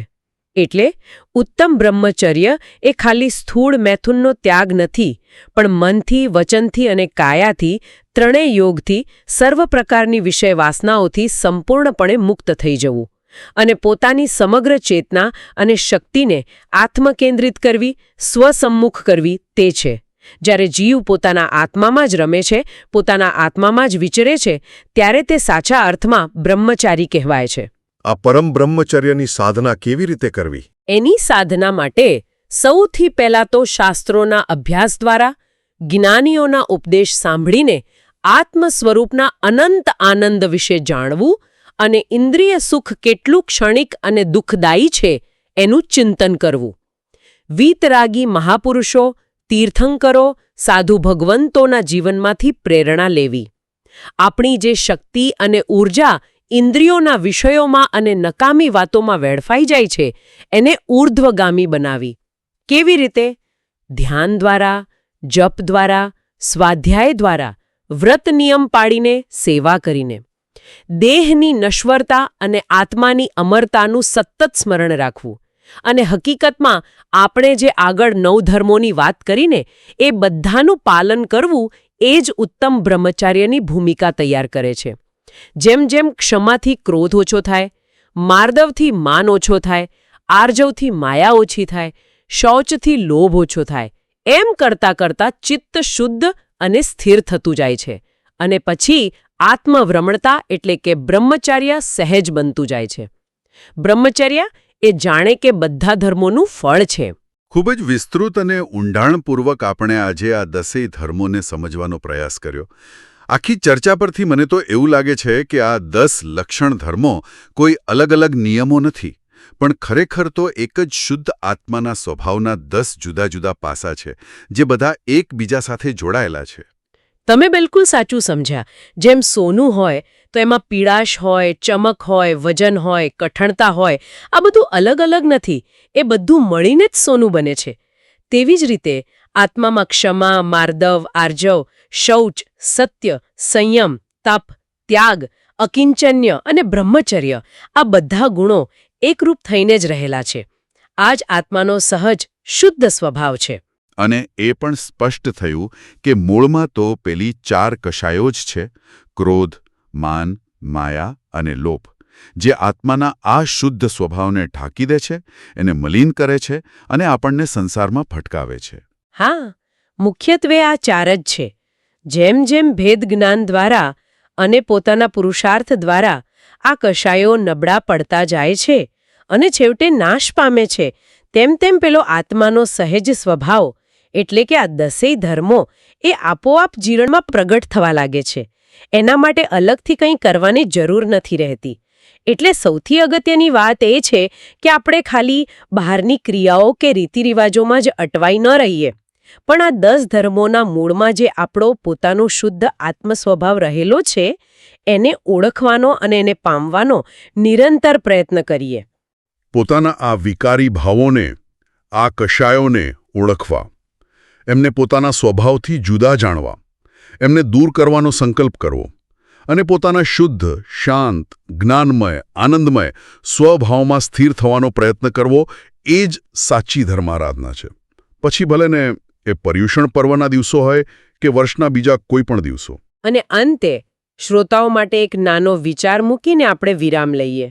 એટલે ઉત્તમ બ્રહ્મચર્ય એ ખાલી સ્થૂળ મૈથુનનો ત્યાગ નથી, પણ મનથી, વચનથી અને કાયાથી, ત્રણેય યોગથી, સર્વ પ્રકારની વિષય વાસનાઓથી સંપૂર્ણપણે મુક્ત થઈ જવું અને પોતાની સમગ્ર ચેતના અને શક્તિને આત્મકેન્દ્રિત કરવી, સ્વસમ્મુખ કરવી તે છે. જ્યારે જીવ પોતાના આત્મામાં જ રમે છે, પોતાના આત્મામાં જ વિચરે છે, ત્યારે તે સાચા અર્થમાં બ્રહ્મચારી કહેવાય છે. આ પરમ બ્રહ્મચર્યની સાધના કેવી રીતે કરવી? એની સાધના માટે સૌથી પહેલાં તો શાસ્ત્રોના અભ્યાસ દ્વારા, જ્ઞાનીઓના ઉપદેશ સાંભળીને આત્મ સ્વરૂપના અનંત આનંદ વિશે જાણવું અને ઇન્દ્રિય સુખ કેટલું ક્ષણિક અને દુઃખદાયી છે એનું ચિંતન કરવું. વીતરાગી મહાપુરુષો, તીર્થંકરો, સાધુ ભગવંતોના જીવનમાંથી પ્રેરણા લેવી. આપણી જે શક્તિ અને ઊર્જા ઇન્દ્રિયોના વિષયોમાં અને નકામી વાતોમાં વેડફાઈ જાય છે એને ઊર્ધ્વગામી બનાવી. કેવી રીતે? ધ્યાન દ્વારા, જપ દ્વારા, સ્વાધ્યાય દ્વારા, વ્રત નિયમ પાળીને, સેવા કરીને. દેહની નશ્વરતા અને આત્માની અમરતાનું સતત સ્મરણ રાખવું. અને હકીકતમાં આપણે જે આગળ 9 ધર્મોની વાત કરીને એ બધાનું પાલન કરવું એ જ ઉત્તમ બ્રહ્મચર્યની ભૂમિકા તૈયાર કરે છે. જેમ જેમ ક્ષમાથી ક્રોધ ઓછો થાય, માર્દવથી માન ઓછો થાય, આર્જવથી માયા ઓછી થાય, શૌચથી લોભ ઓછો થાય, એમ કરતાં કરતાં ચિત્ત શુદ્ધ અને સ્થિર થતું જાય છે અને પછી આત્મવ્રમણતા એટલે કે બ્રહ્મચર્ય સહેજ બનતું જાય છે. બ્રહ્મચર્ય એ જાણે કે બધા ધર્મોનું ફળ છે. ખૂબ જ વિસ્તૃત અને ઊંડાણપૂર્વક આપણે આજે આ 10 ધર્મોને સમજવાનો પ્રયાસ કર્યો. આખી ચર્ચા પરથી મને તો એવું લાગે છે કે આ 10 લક્ષણ ધર્મો કોઈ અલગ અલગ નિયમો નથી, પણ ખરેખર તો એક જ શુદ્ધ આત્માના સ્વભાવના 10 જુદા જુદા પાસા છે જે બધા એકબીજા સાથે જોડાયેલા છે. તમે બિલકુલ સાચું સમજ્યા. જેમ સોનું હોય તો એમાં પીળાશ હોય, ચમક હોય, વજન હોય, કઠણતા હોય. આ બધું અલગ અલગ નથી, એ બધું મળીને જ સોનું બને છે. તેવી જ રીતે આત્મામાં ક્ષમા, માર્દવ, આર્જવ, શૌચ, સત્ય, સંયમ, તપ, ત્યાગ, અકિંચન્ય અને બ્રહ્મચર્ય આ બધા ગુણો એકરૂપ થઈને જ રહેલા છે. આ જ આત્માનો સહજ, શુદ્ધ સ્વભાવ છે. અને એ પણ સ્પષ્ટ થયું કે મૂળમાં તો પેલી 4 કશાયો જ છે: ક્રોધ, માન, માયા અને લોભ, જે આત્માના આ શુદ્ધ સ્વભાવને ઢાંકી દે છે, એને મલિન કરે છે અને આપણને સંસારમાં ફટકાવે છે. હા, મુખ્યત્વે આ 4 જ છે. જેમ જેમ ભેદ જ્ઞાન દ્વારા અને પોતાના પુરુષાર્થ દ્વારા આ કશાયો નબળા પડતા જાય છે અને છેવટે નાશ પામે છે, તેમ તેમ પેલો આત્માનો સહેજ સ્વભાવ એટલે કે આ 10 ધર્મો એ આપોઆપ જીવનમાં પ્રગટ થવા લાગે છે. એના માટે અલગથી કંઈ કરવાની જરૂર નથી રહેતી. એટલે સૌથી અગત્યની વાત એ છે કે આપણે ખાલી બહારની ક્રિયાઓ કે રીતિરિવાજોમાં જ અટવાઈ ન રહીએ, પણ આ 10 ધર્મોના મૂળમાં જે આપણો પોતાનો શુદ્ધ આત્મ સ્વભાવ રહેલો છે એને ઓળખવાનો અને એને પામવાનો નિરંતર પ્રયત્ન કરીએ. પોતાના આ વિકારી ભાવોને, આ કશાયોને ઓળખવા, એમને પોતાના સ્વભાવથી જુદા જાણવા, એમને દૂર કરવાનો સંકલ્પ કરવો અને પોતાના શુદ્ધ, શાંત, જ્ઞાનમય, આનંદમય સ્વભાવમાં સ્થિર થવાનો પ્રયત્ન કરવો, એ જ સાચી ધર્મારાધના છે. પછી ભલે ને એ પર્યુષણ પર્વના દિવસો હોય કે વર્ષના બીજા કોઈ પણ દિવસો. અને અંતે શ્રોતાઓ માટે એક નાનો વિચાર મૂકીને આપણે વિરામ લઈએ.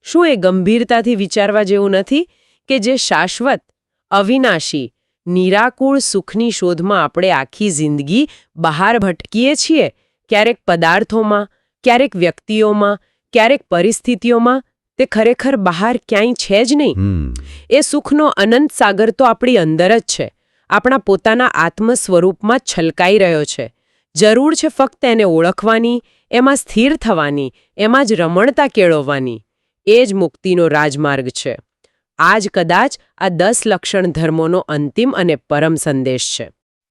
શું એ ગંભીરતાથી વિચારવા જેવું નથી કે જે શાશ્વત, અવિનાશી, નિરાકુળ સુખની શોધમાં આપણે આખી જિંદગી બહાર ભટકીએ છીએ, ક્યારેક પદાર્થોમાં, ક્યારેક વ્યક્તિઓમાં, ક્યારેક પરિસ્થિતિઓમાં, તે ખરેખર બહાર ક્યાંય છે જ નહીં. એ સુખનો અનંત સાગર તો આપણી અંદર જ છે, આપણા પોતાના આત્મ સ્વરૂપમાં છલકાઈ રહ્યો છે. જરૂર છે ફક્ત એને ઓળખવાની, એમાં સ્થિર થવાની, એમાં જ રમણતા કેળવવાની. એ જ મુક્તિનો રાજમાર્ગ છે. આ જ કદાચ આ 10 લક્ષણ ધર્મોનો અંતિમ અને પરમ સંદેશ છે.